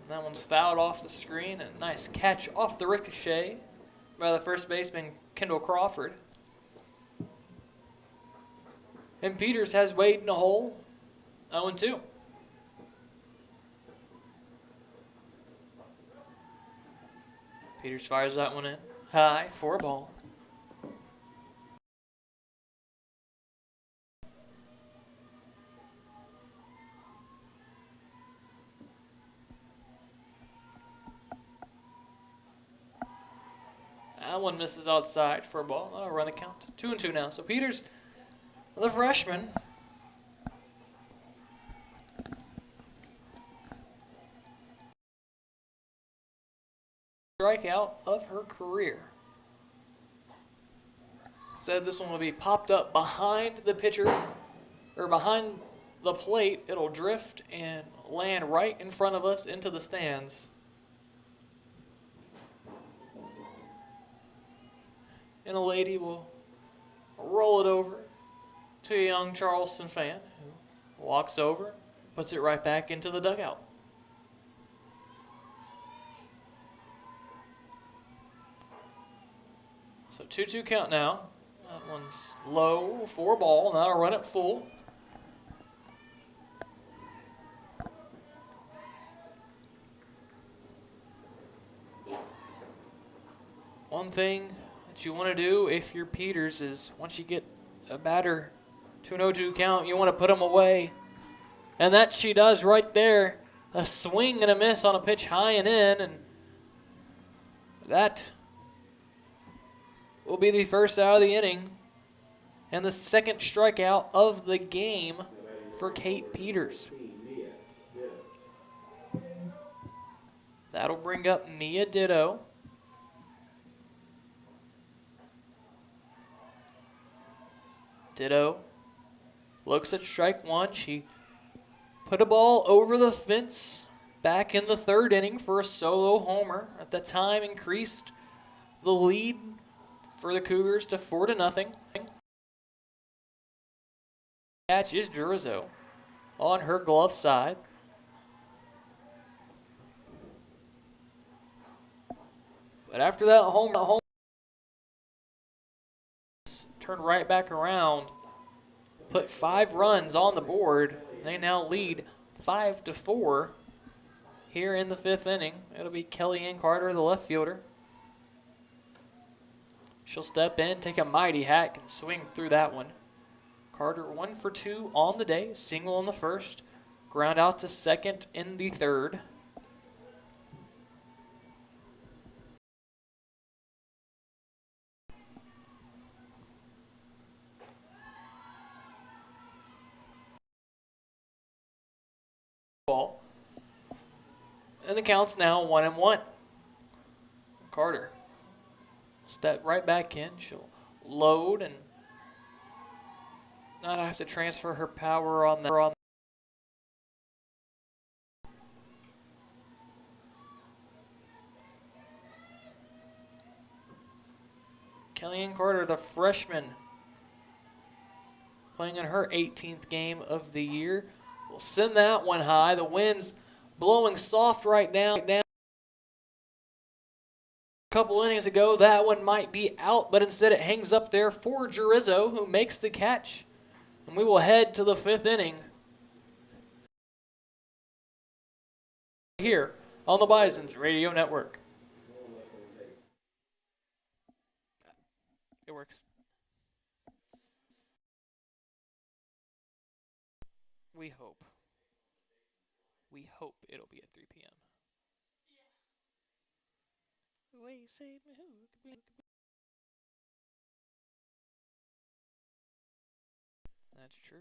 And that one's fouled off the screen. A nice catch off the ricochet by the first baseman, Kendall Crawford. And Peters has Wade in the hole, 0-2. Peters fires that one in high for a ball. That one misses outside for a ball. I'll run the count. 2-2 now. So Peters, the freshman, strikeout of her career. Said this one will be popped up behind the pitcher, or behind the plate. It'll drift and land right in front of us into the stands. And a lady will roll it over to a young Charleston fan who walks over, puts it right back into the dugout. So 2-2 count now. That one's low for a ball. Now I'll run it full. One thing that you want to do if you're Peters is once you get a batter to an 0-2 count, you want to put them away. And that she does right there. A swing and a miss on a pitch high and in. And that will be the first out of the inning and the second strikeout of the game for Kate Peters. That'll bring up Mia Ditto. Ditto looks at strike one. She put a ball over the fence back in the 3rd inning for a solo homer. At the time, increased the lead for the Cougars to 4-0. Catch is Drizzo on her glove side. But after that home turn right back around, put 5 runs on the board. They now lead 5-4 here in the 5th inning. It'll be Kellyanne Carter, the left fielder. She'll step in, take a mighty hack, and swing through that one. Carter 1 for 2 on the day, single in the 1st, ground out to 2nd in the 3rd. Ball. And the count's now 1-1. Carter step right back in. She'll load and not have to transfer her power on the Kellyanne Carter, the freshman, playing in her 18th game of the year. We'll send that one high. The wind's blowing soft right now. A couple innings ago, that one might be out, but instead it hangs up there for Jurizzo, who makes the catch. And we will head to the 5th inning here on the Bison's Radio Network. It works. We hope. We hope it'll be at 3 p.m. Wait, save me. That's true.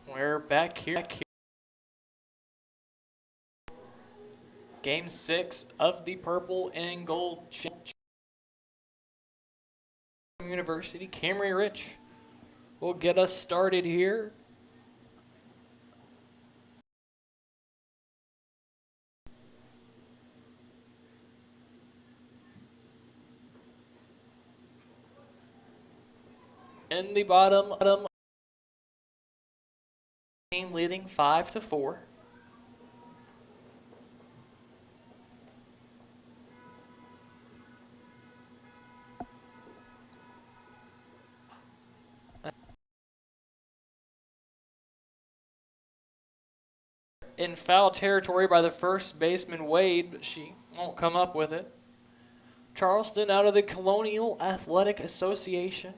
We're back here. Game 6 of the Purple and Gold University. Camry Rich will get us started here. In the bottom team leading 5-4. In foul territory by the first baseman Wade, but she won't come up with it. Charleston out of the Colonial Athletic Association.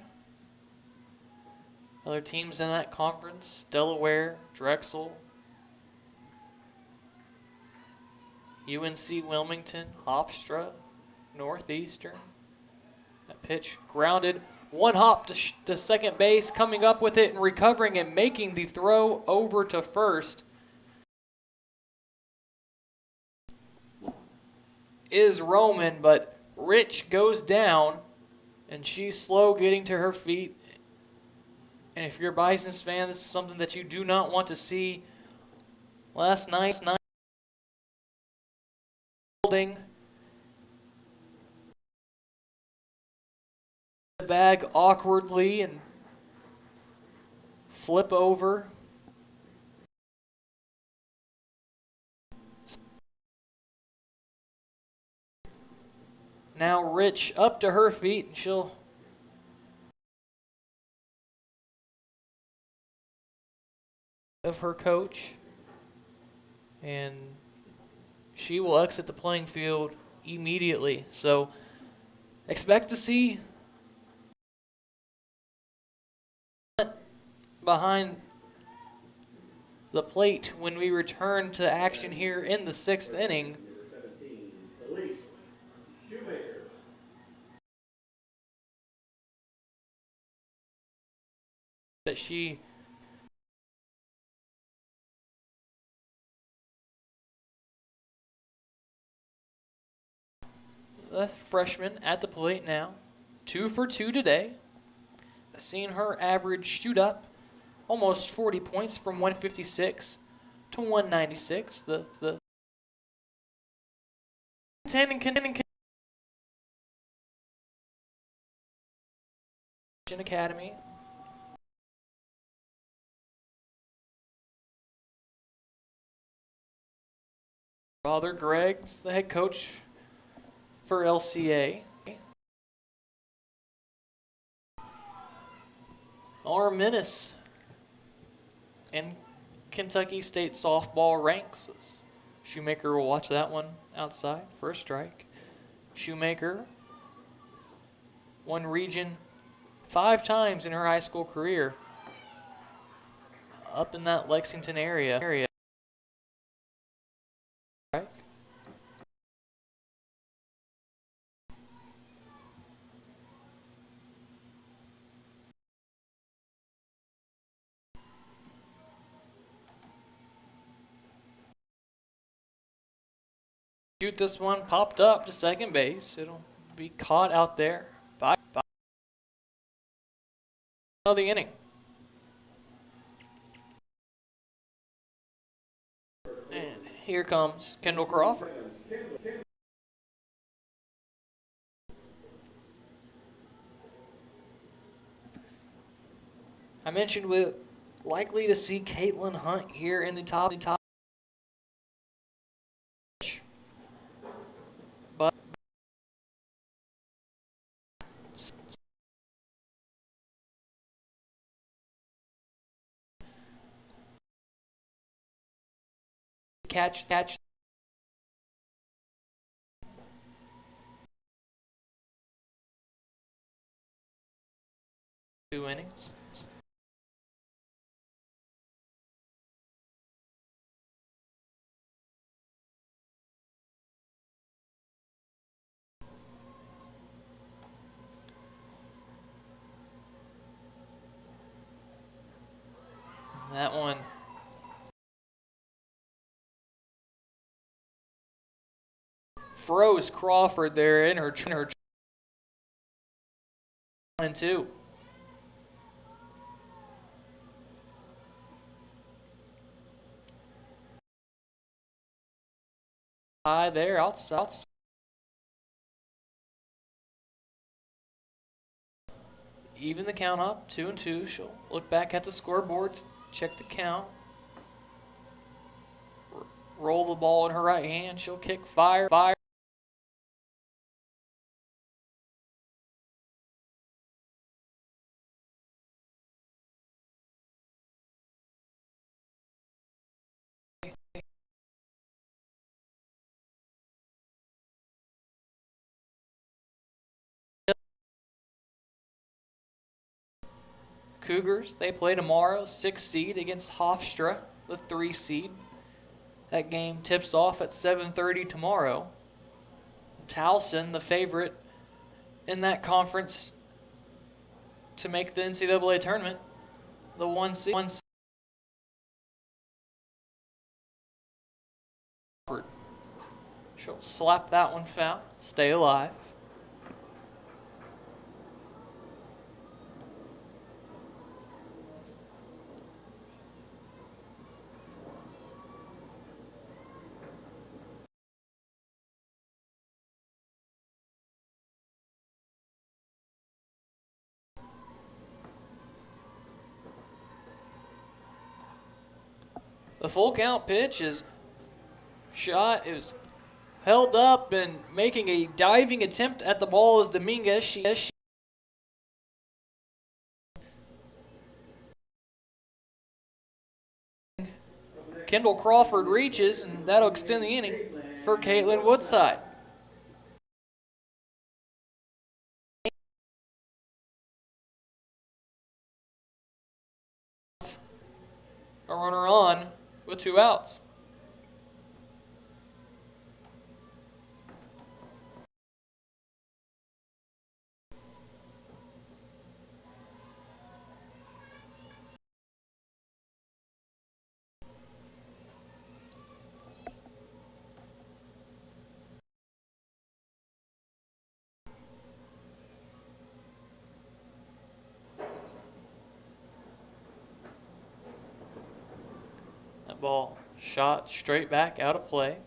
Other teams in that conference: Delaware, Drexel, UNC Wilmington, Hofstra, Northeastern. That pitch grounded. One hop to second base, coming up with it and recovering and making the throw over to first is Roman, but Rich goes down, and she's slow getting to her feet. And if you're a Bison's fan, this is something that you do not want to see. Last night, holding the bag awkwardly and flip over. Now Rich up to her feet, and she'll of her coach, and she will exit the playing field immediately. So expect to see behind the plate when we return to action here in the 6th inning. That she the freshman at the plate now, 2 for 2 today. Seeing her average shoot up almost 40 points from 156 to 196. The 10 and Academy. Father Greg's the head coach for LCA. Our menace in Kentucky State softball ranks. Shoemaker will watch that one outside for a strike. Shoemaker won region 5 times in her high school career up in that Lexington area. Shoot this one, popped up to second base. It'll be caught out there by the inning. And here comes Kendall Crawford. I mentioned we're likely to see Caitlin Hunt here in the top. But catch. 2 innings. That one froze Crawford there in her 1-2. High there, outside. Even the count up, 2-2. She'll look back at the scoreboard, check the count. Roll the ball in her right hand. She'll kick, fire. Cougars, they play tomorrow, 6 seed against Hofstra, the 3 seed. That game tips off at 7:30 tomorrow. Towson, the favorite in that conference to make the NCAA tournament, the 1 seed. She'll slap that one foul, stay alive. The full count pitch is shot. It was held up and making a diving attempt at the ball is Dominguez. She Kendall Crawford reaches, and that'll extend the inning for Caitlin Woodside. A runner on with 2 outs. That ball shot straight back out of play.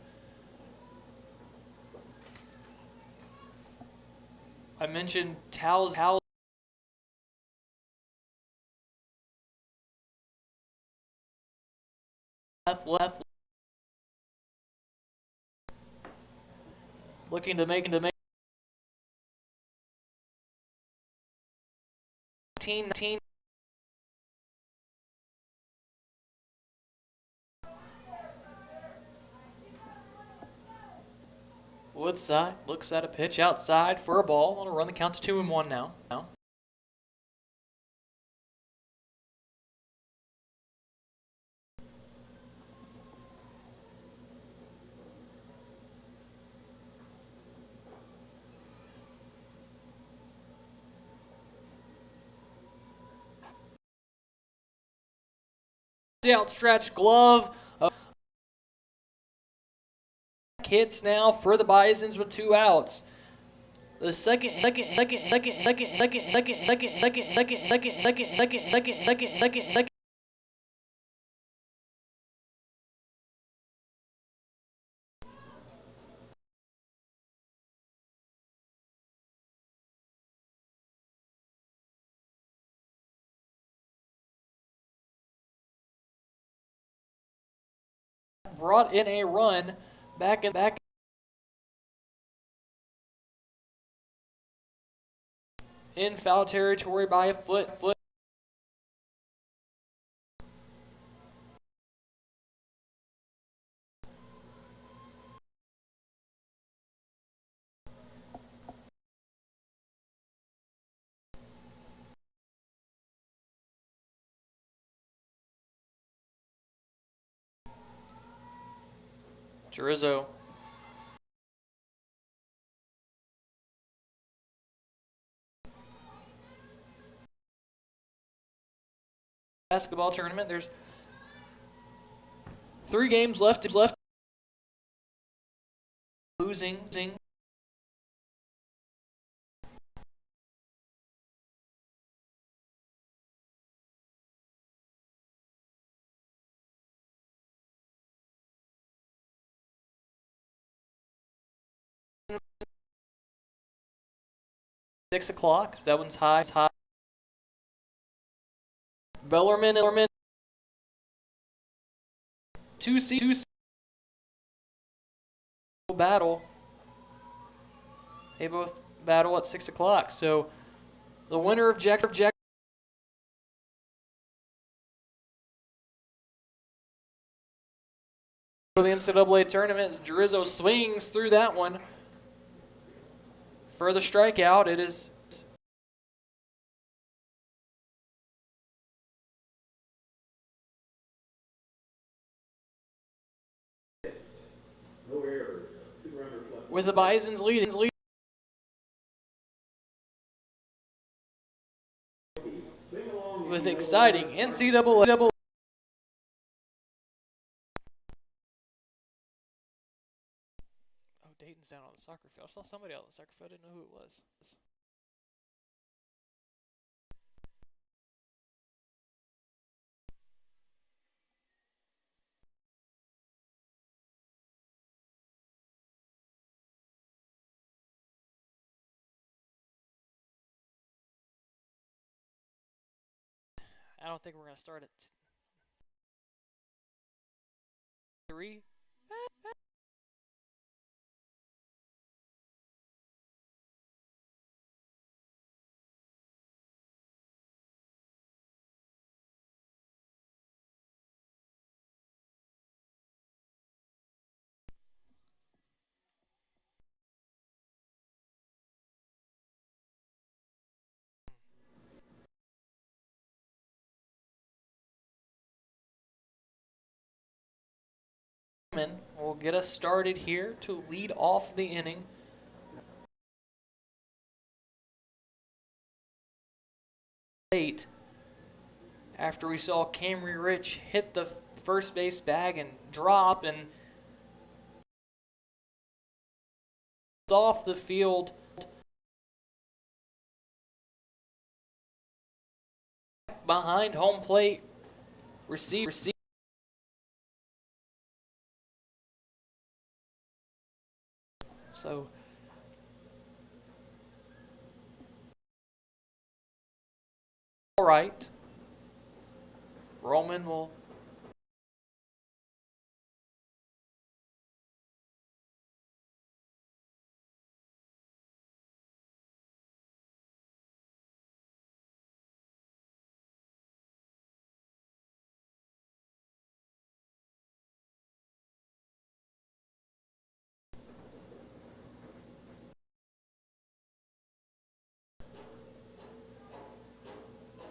I mentioned Towels. Left. Looking to make 19. Woodside looks at a pitch outside for a ball. Want to run the count to 2-1 now. The outstretched glove hits now for the Bisons with 2 outs. The second brought in a run back in foul territory by a foot. Chorizo. Basketball tournament. There's 3 games left. Losing. 6 o'clock. That one's high. Bellarmine. 2 battle. They both battle at 6 o'clock. So the winner of Jack for the NCAA tournament, Chorizo swings through that one. For the strikeout, it is No errors. 2 runners left. with the Bisons leading. Swing along. With exciting NCAA. Oh, Dayton's down on the soccer field. I saw somebody out on the soccer field. I didn't know who it was. I don't think we're going to start at 3. Will get us started here to lead off the inning. Late after we saw Camry Rich hit the first base bag and drop and off the field. Behind home plate, receive. So all right, Roman will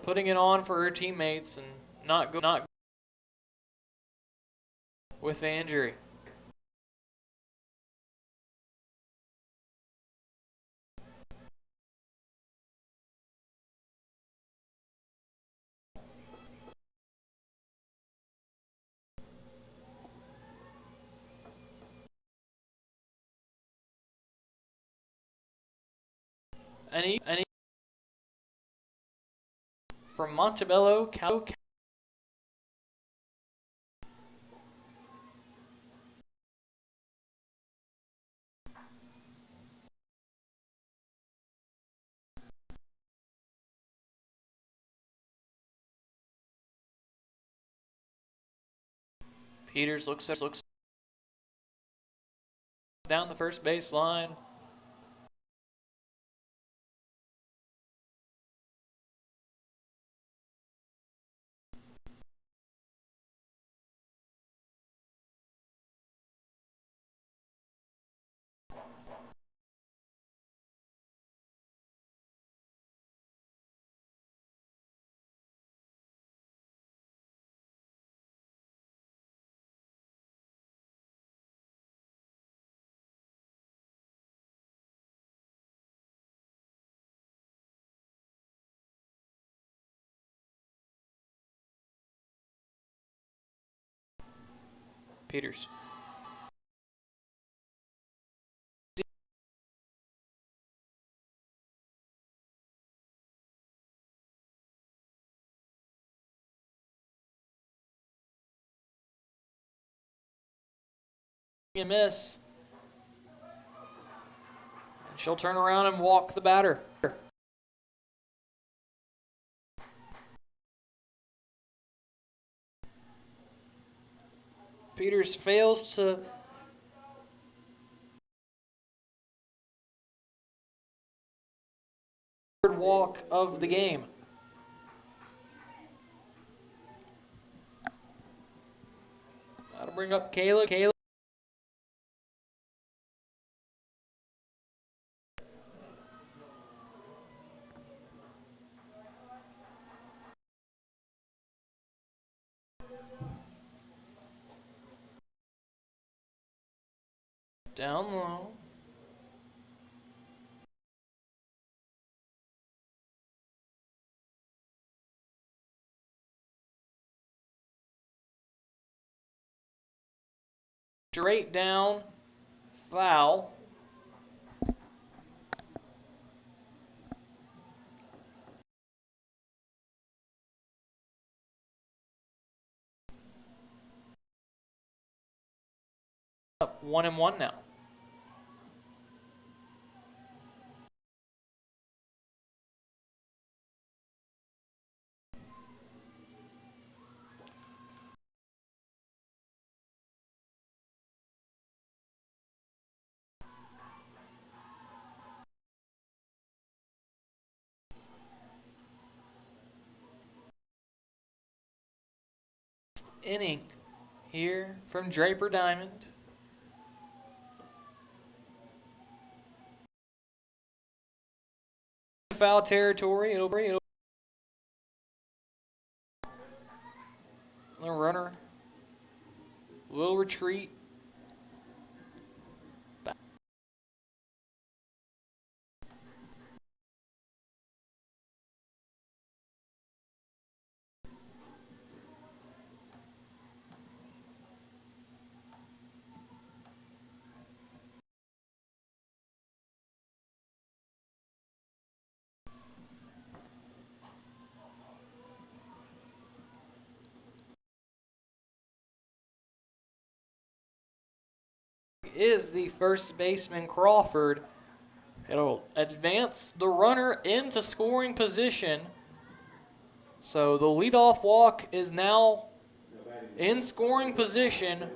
putting it on for her teammates and not with the injury. Any from Montebello, Cal. Peters looks down the first baseline. Peters. A miss. And she'll turn around and walk the batter. Peters fails to walk of the game. That'll bring up Kayla. Down low. Straight down. Foul. Up 1-1 now. Inning here from Draper Diamond. Foul territory. It'll the runner will retreat. Is the first baseman Crawford. It'll advance the runner into scoring position. So the leadoff walk is now in scoring position.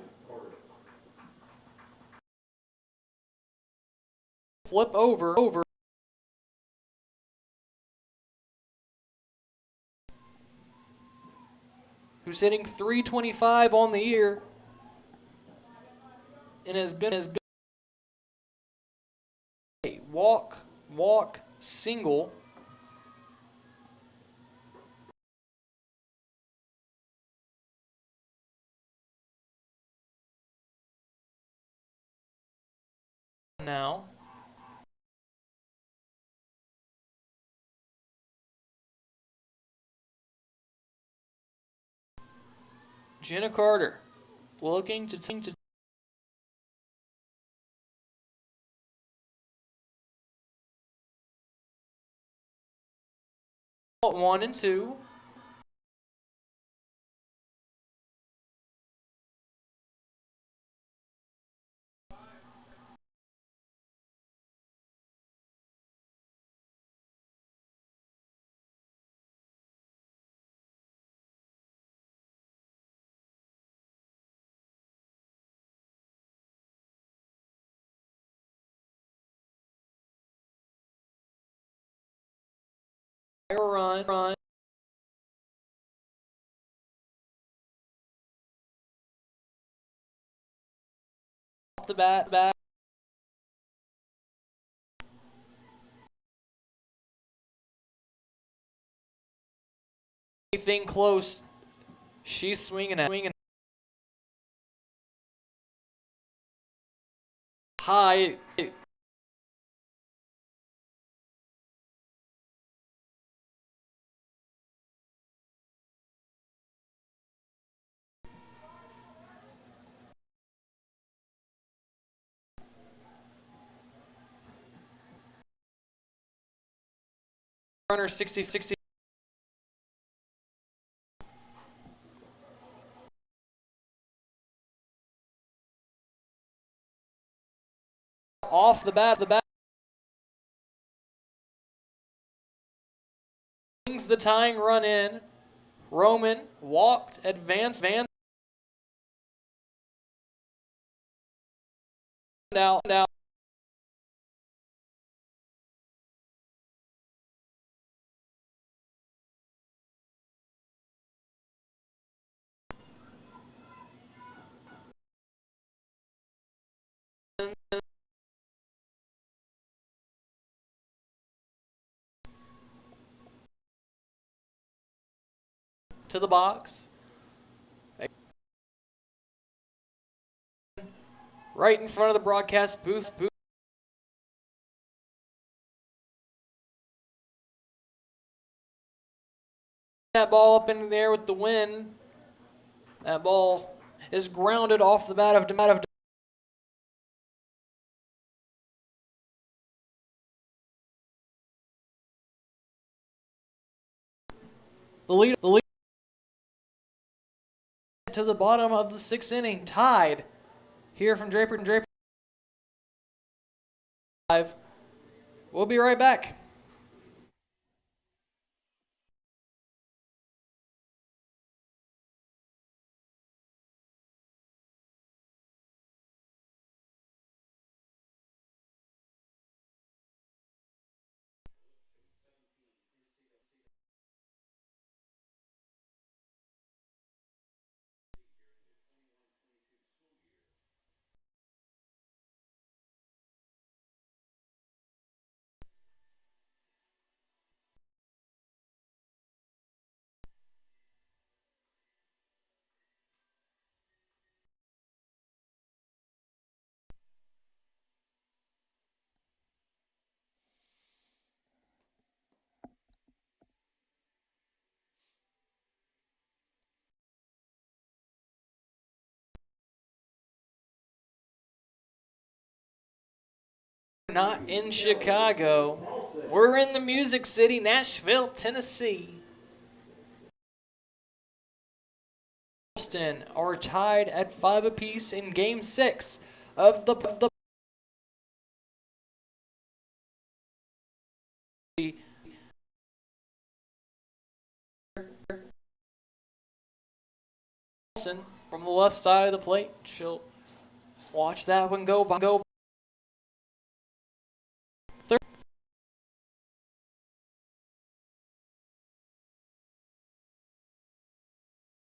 Flip over. Who's hitting .325 on the year and has been a walk, single. Now. Jenna Carter looking to 1 and 2. Run. Off the bat. Anything close. She's swinging high. Runner 60. Off the bat. Brings the tying run in. Roman walked, advanced, out. To the box. Right in front of the broadcast booth. That ball up in the air with the wind. That ball is grounded off the bat of the lead to the bottom of the 6th inning, tied here from Draper. We'll be right back. Not in Chicago. We're in the Music City, Nashville, Tennessee. Charleston are tied at 5 apiece in Game 6 of the from the left side of the plate. She'll watch that one go.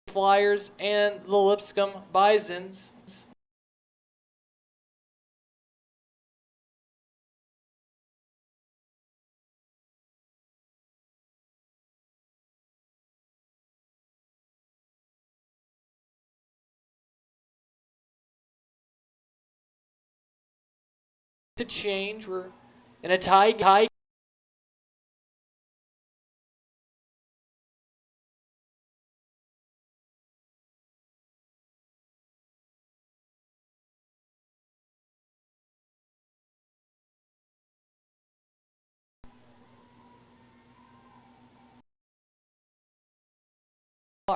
Flyers and the Lipscomb Bisons. To change, we're in a tie.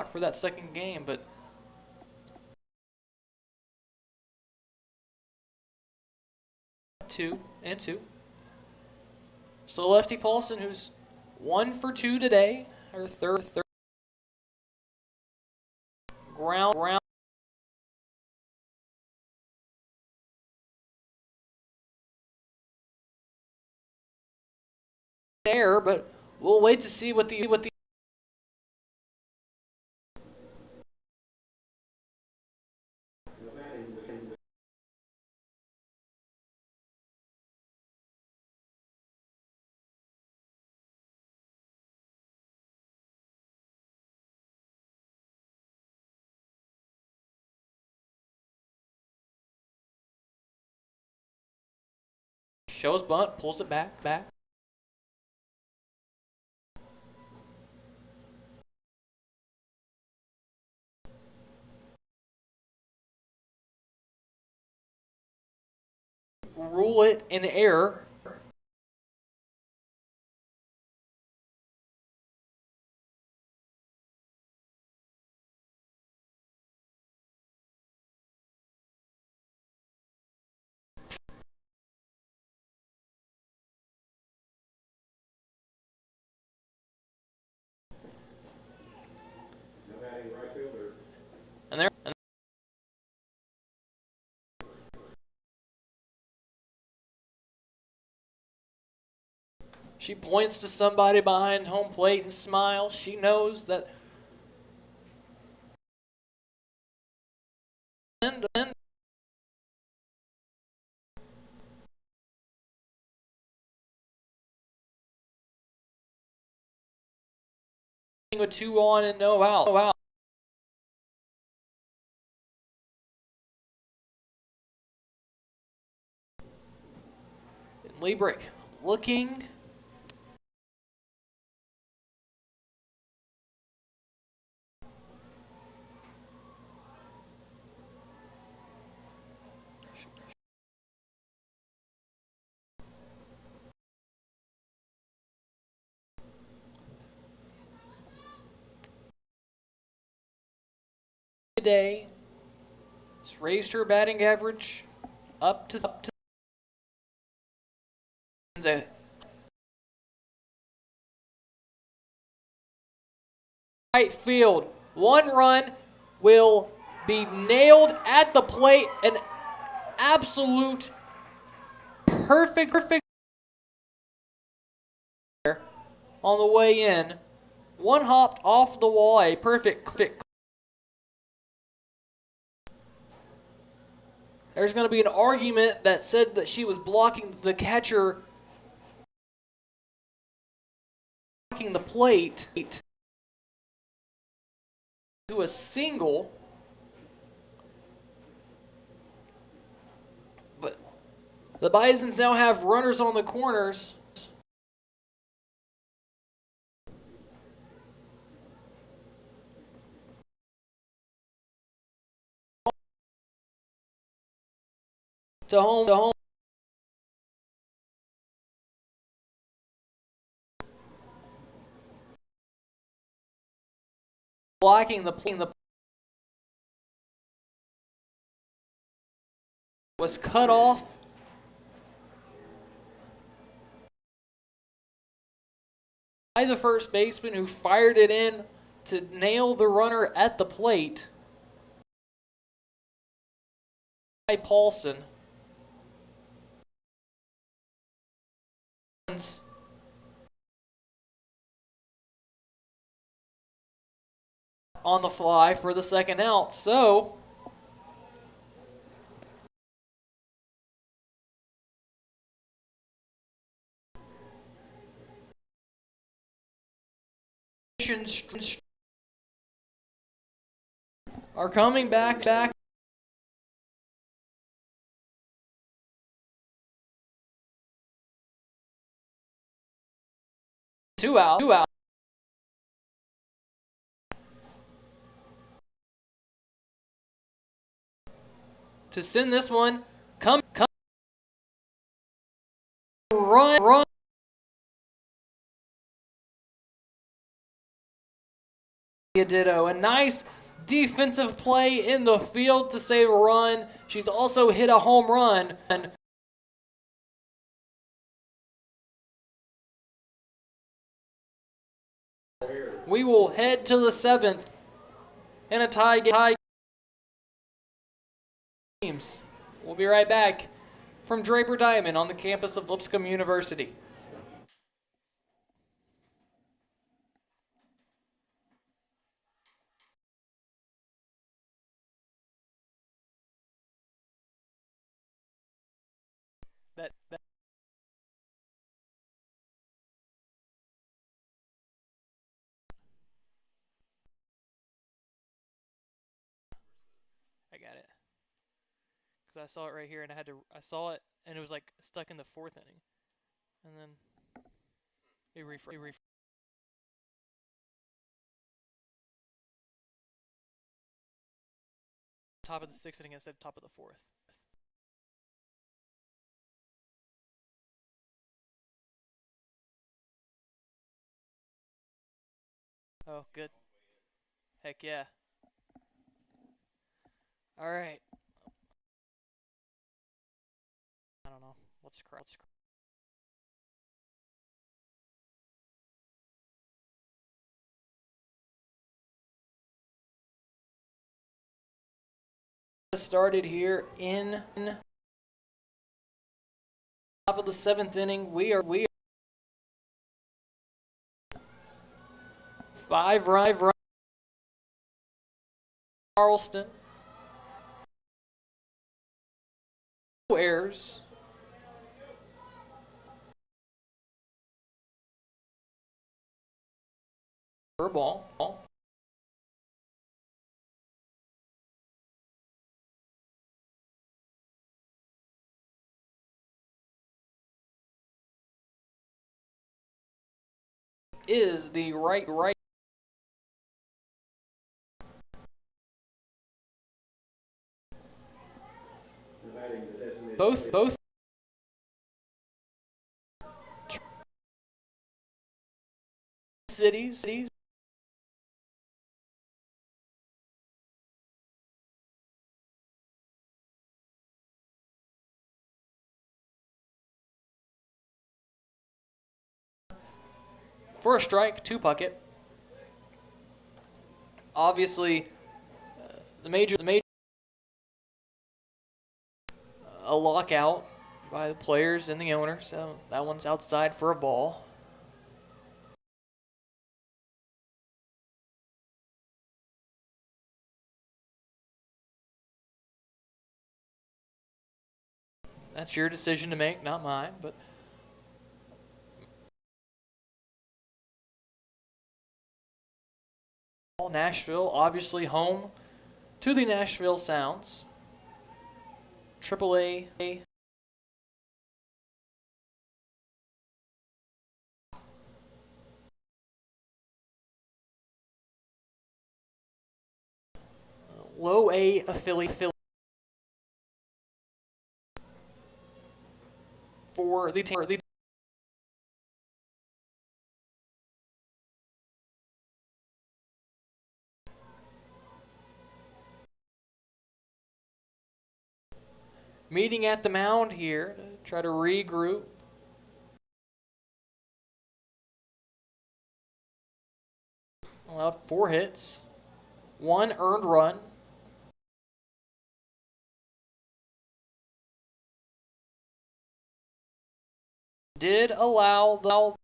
for that second game, but two. So Lefty Paulson, who's 1 for 2 today, her third ground. There, but we'll wait to see what the shows bunt, pulls it back. Rule it in error. And there. She points to somebody behind home plate and smiles. She knows that. With 2 on and no out. Liebrick looking. Today, has raised her batting average up to right field. 1 run will be nailed at the plate. An absolute perfect on the way in. 1 hopped off the wall, a perfect. There's going to be an argument that said that she was blocking the catcher, blocking the plate to a single. But the Bisons now have runners on the corners. To home. Blocking the was cut off. By the first baseman, who fired it in to nail the runner at the plate. By Paulson. On the fly for the second out. So are coming back. 2 out. To send this one, come, run. To Ditto. A nice defensive play in the field to save a run. She's also hit a home run. We will head to the 7th in a tie games. We'll be right back from Draper Diamond on the campus of Lipscomb University. That I got it. Because I saw it right here and I saw it and it was like stuck in the 4th inning. And then it refreshed. Top of the 6th inning instead of top of the 4th. Oh, good. Heck yeah. All right. I don't know. Let's cry. Started here in top of the 7th inning. We are 5 run Charleston. No errors. For a ball. Is the right. Both cities for a strike, 2 bucket. Obviously, the major a lockout by the players and the owner, so that one's outside for a ball. That's your decision to make, not mine, but Nashville, obviously home to the Nashville Sounds. AAA. Low A affiliate for the team. Meeting at the mound here to try to regroup. Allowed 4 hits, 1 earned run. Did allow the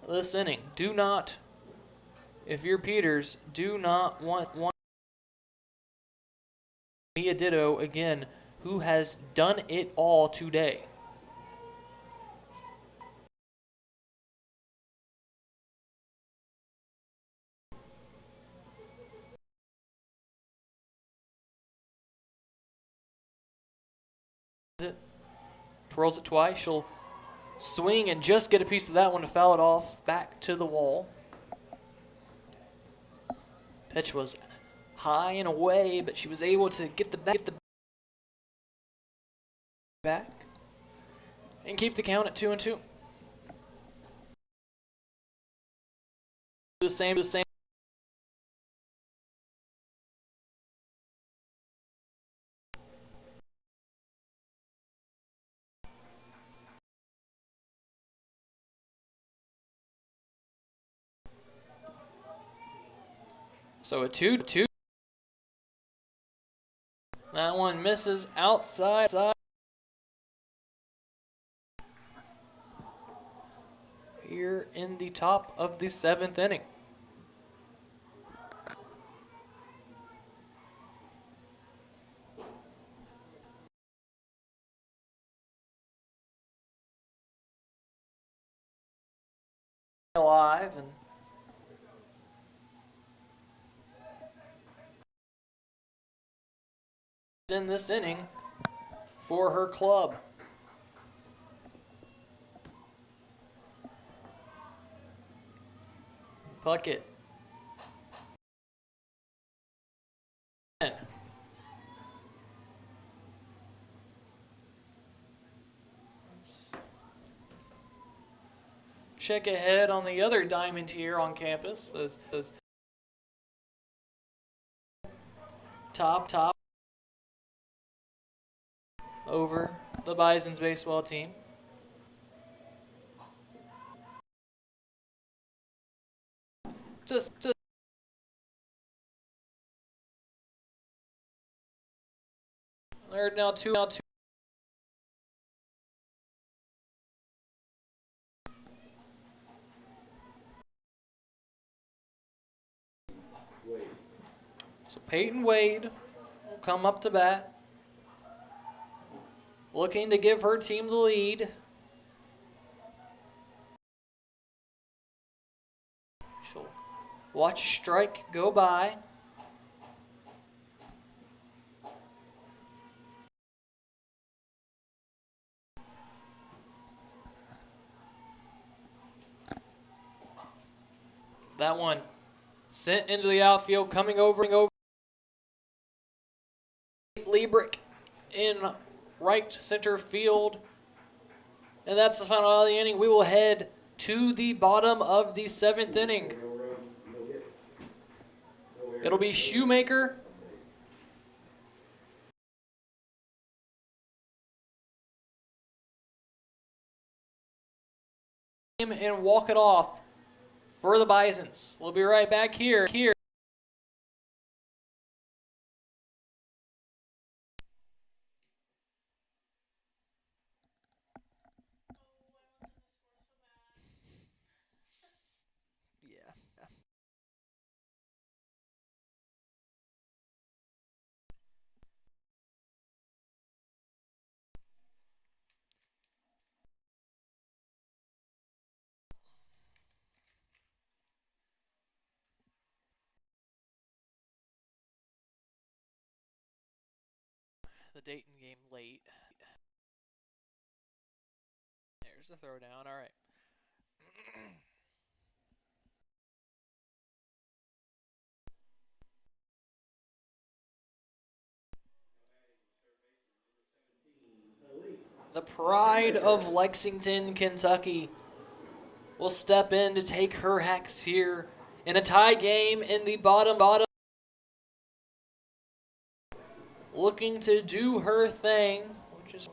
this inning. Do not, if you're Peters, do not want Mia Ditto again, who has done it all today. Twirls it twice. She'll swing and just get a piece of that one to foul it off back to the wall. Pitch was high and away, but she was able to get the back and keep the count at 2-2. The same. So a 2-2. That one misses outside. Here in the top of the 7th inning. Alive and in this inning for her club. Puckett. Check ahead on the other diamond here on campus. Top over the Bison's baseball team. Just they're now two. So Peyton Wade will come up to bat, looking to give her team the lead. She'll watch a strike go by. That one sent into the outfield, coming over. Liebrick in right center field. And that's the final out of the inning. We will head to the bottom of the 7th inning. It'll be Shoemaker and walk it off for the Bisons. We'll be right back here. Yeah. The Dayton game late. There's the throwdown. All right. The pride of Lexington, Kentucky will step in to take her hacks here in a tie game in the bottom. Looking to do her thing, which is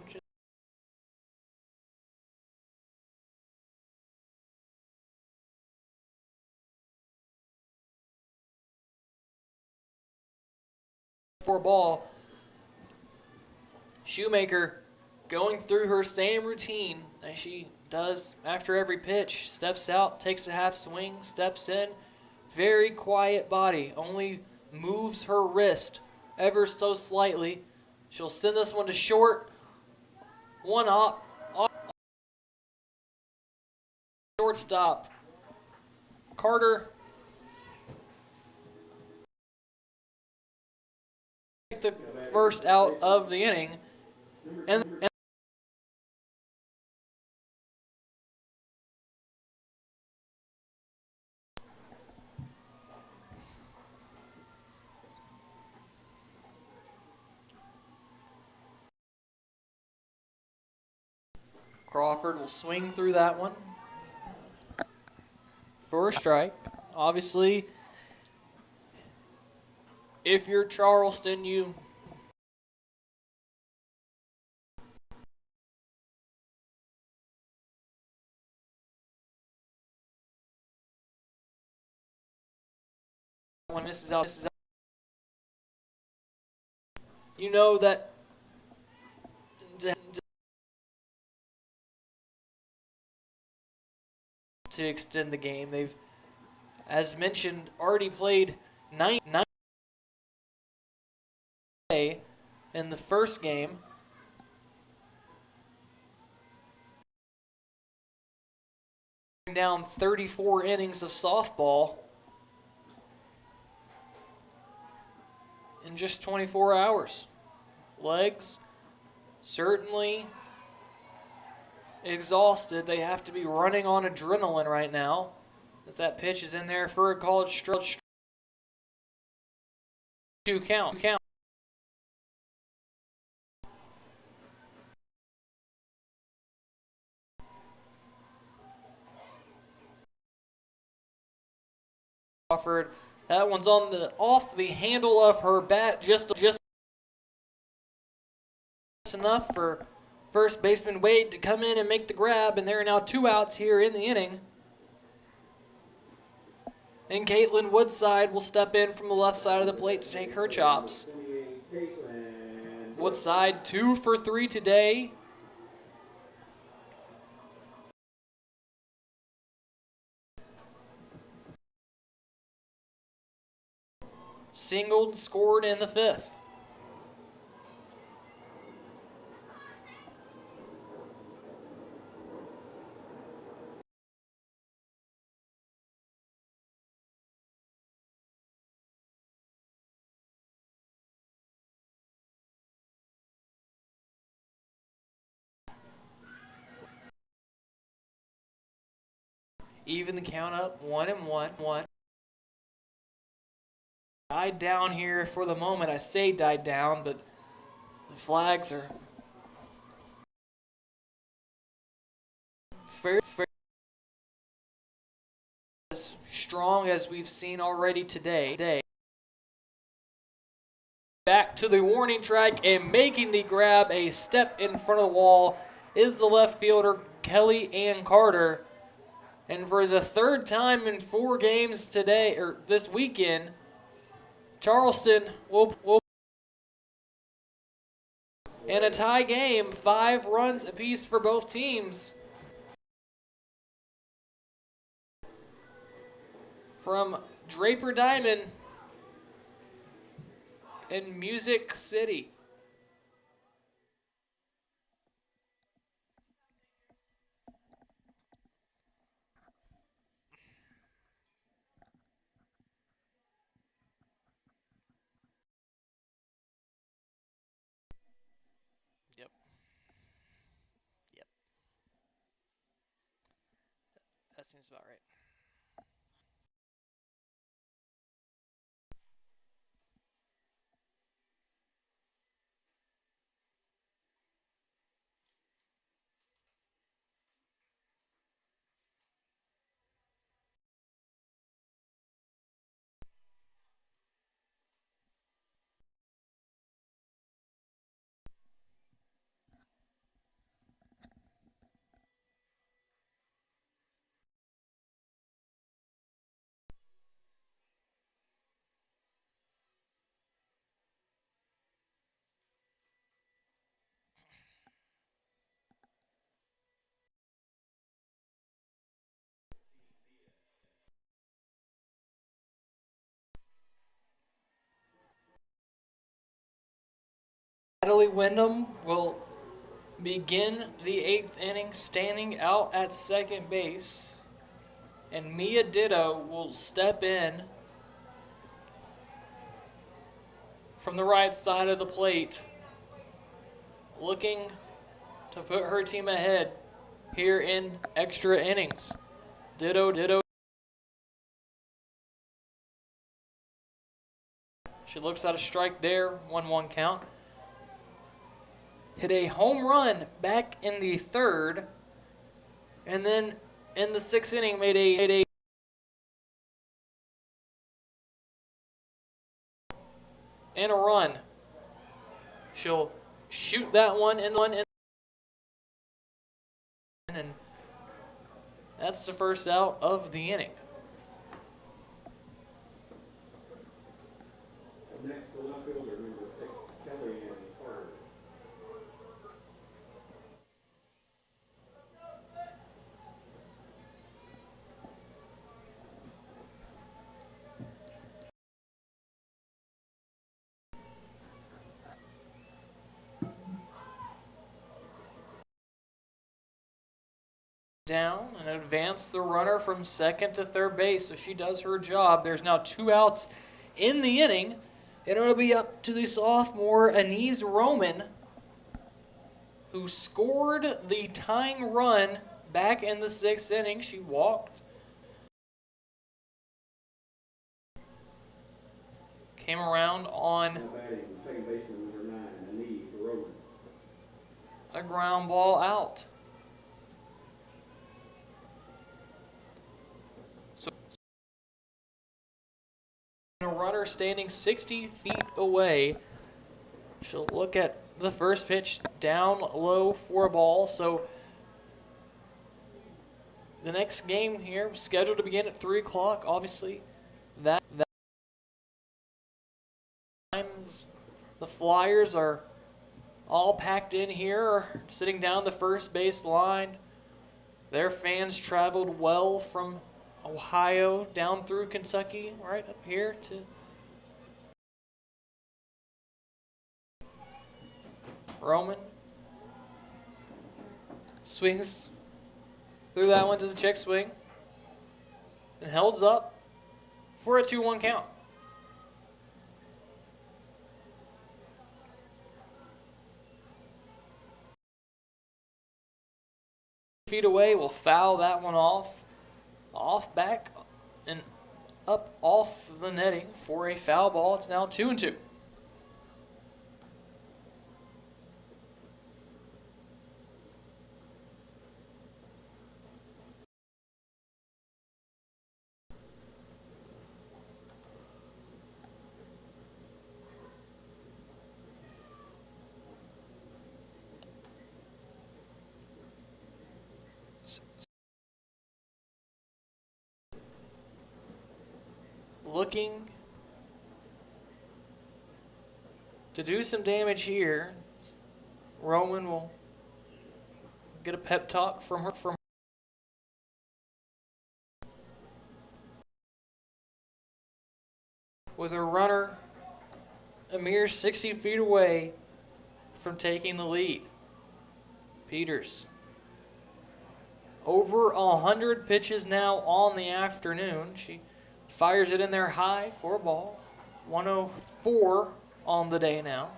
for ball. Shoemaker going through her same routine as she does after every pitch. Steps out, takes a half swing, steps in. Very quiet body, only moves her wrist ever so slightly. She'll send this one to short. One up. Shortstop. Carter. The first out of the inning. And Crawford will swing through that one for a strike. Obviously, if you're Charleston, you when this is out, you know that to extend the game. They've, as mentioned, already played 9 in the first game. Down 34 innings of softball in just 24 hours. Legs certainly exhausted. They have to be running on adrenaline right now, as that pitch is in there for a called strike. 2 count. Crawford, that one's on the off the handle of her bat, just enough for first baseman Wade to come in and make the grab, and there are now 2 outs here in the inning. And Caitlin Woodside will step in from the left side of the plate to take her chops. Woodside 2 for 3 today. Singled and scored in the 5th. Even the count up, 1-1. Died down here for the moment. I say died down, but the flags are fair as strong as we've seen already today. Back to the warning track and making the grab a step in front of the wall is the left fielder Kellyanne Carter. And for the 3rd time in 4 games today, or this weekend, Charleston will in a tie game, 5 runs apiece for both teams. From Draper Diamond in Music City. Yep. That seems about right. Natalie Wyndham will begin the 8th inning standing out at second base, and Mia Ditto will step in from the right side of the plate, looking to put her team ahead here in extra innings. Ditto. She looks at a strike there, 1-1 count. Hit a home run back in the 3rd And then in the 6th inning made a and a run. She'll shoot that one in, and that's the first out of the inning. Next, the left fielder, number 6, Kellyanne Carter. Down and advance the runner from second to third base, so she does her job. There's now 2 outs in the inning, and it'll be up to the sophomore Anise Roman, who scored the tying run back in the 6th inning. She walked, came around on Now batting, second baseman, number 9, Anise Roman. a ground ball out. So a runner standing 60 feet away. She'll look at the first pitch down low for a ball. So the next game here scheduled to begin at 3 o'clock. Obviously, that times the Flyers are all packed in here, sitting down the first base line. Their fans traveled well from Ohio down through Kentucky, right up here to Roman. Swings through that one to the check swing and holds up for a 2-1 count. Feet away, will foul that one off back and up off the netting for a foul ball. It's now 2-2. Looking to do some damage here. Roman will get a pep talk from her. With her runner a mere 60 feet away from taking the lead. Peters. Over 100 pitches now on the afternoon. She fires it in there high for a ball. 104 on the day now.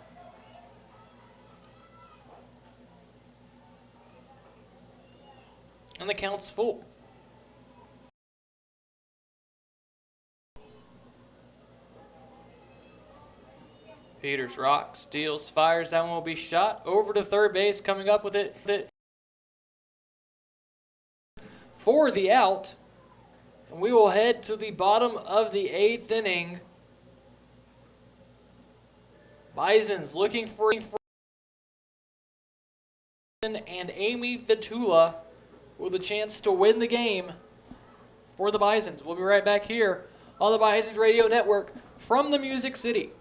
And the count's full. Peters rocks, steals, fires. That one will be shot over to third base. Coming up with it for the out. And we will head to the bottom of the 8th inning. Bison's looking for and Amy Vitula with a chance to win the game for the Bisons. We'll be right back here on the Bisons Radio Network from the Music City.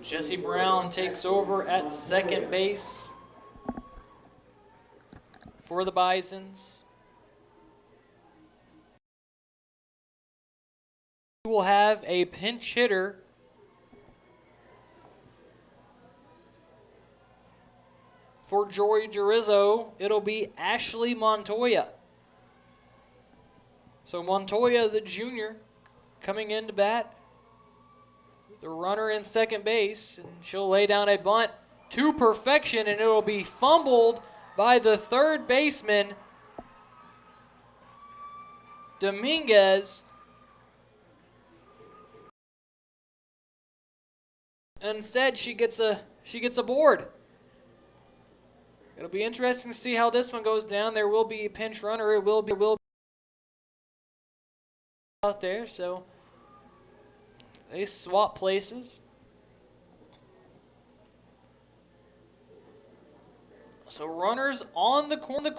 Jesse Brown takes over at second base for the Bisons. We will have a pinch hitter for Joy Jurizzo. It'll be Ashley Montoya. So Montoya, the junior, coming in to bat. The runner in second base, and she'll lay down a bunt to perfection, and it'll be fumbled by the third baseman, Dominguez. And instead, she gets a board. It'll be interesting to see how this one goes down. There will be a pinch runner. It will be out there, so they swap places. So runners on the corner.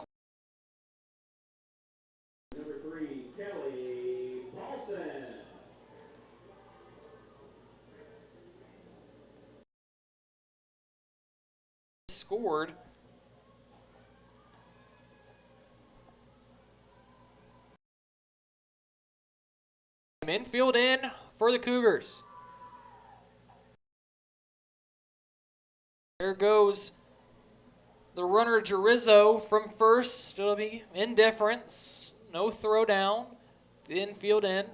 Number 3, Kelly Paulson. Scored. Infield in for the Cougars. There goes the runner Jurizzo from first. It'll be indifference. No throw down. The infield in.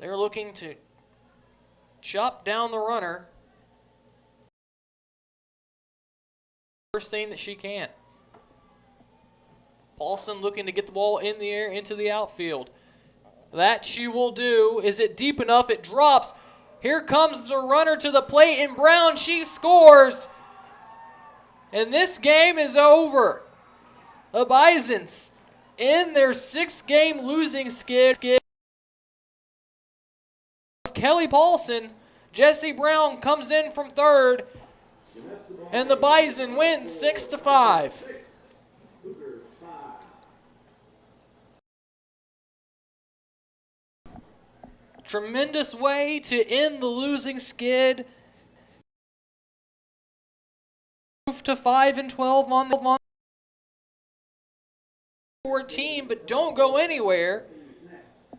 They're looking to chop down the runner. First thing that she can. Paulson looking to get the ball in the air into the outfield. That she will do. Is it deep enough? It drops. Here comes the runner to the plate, and Brown, she scores. And this game is over. The Bisons in their 6-game losing skid. Kelly Paulson, Jesse Brown comes in from third, and the Bison win 6-5. Tremendous way to end the losing skid. Move to 5-12 on the 14, but don't go anywhere,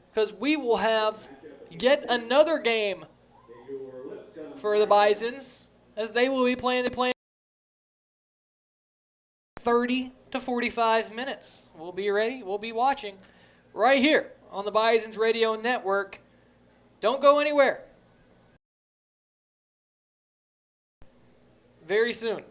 because we will have yet another game for the Bisons, as they will be playing 30 to 45 minutes. We'll be ready. We'll be watching right here on the Bisons Radio Network. Don't go anywhere. Very soon.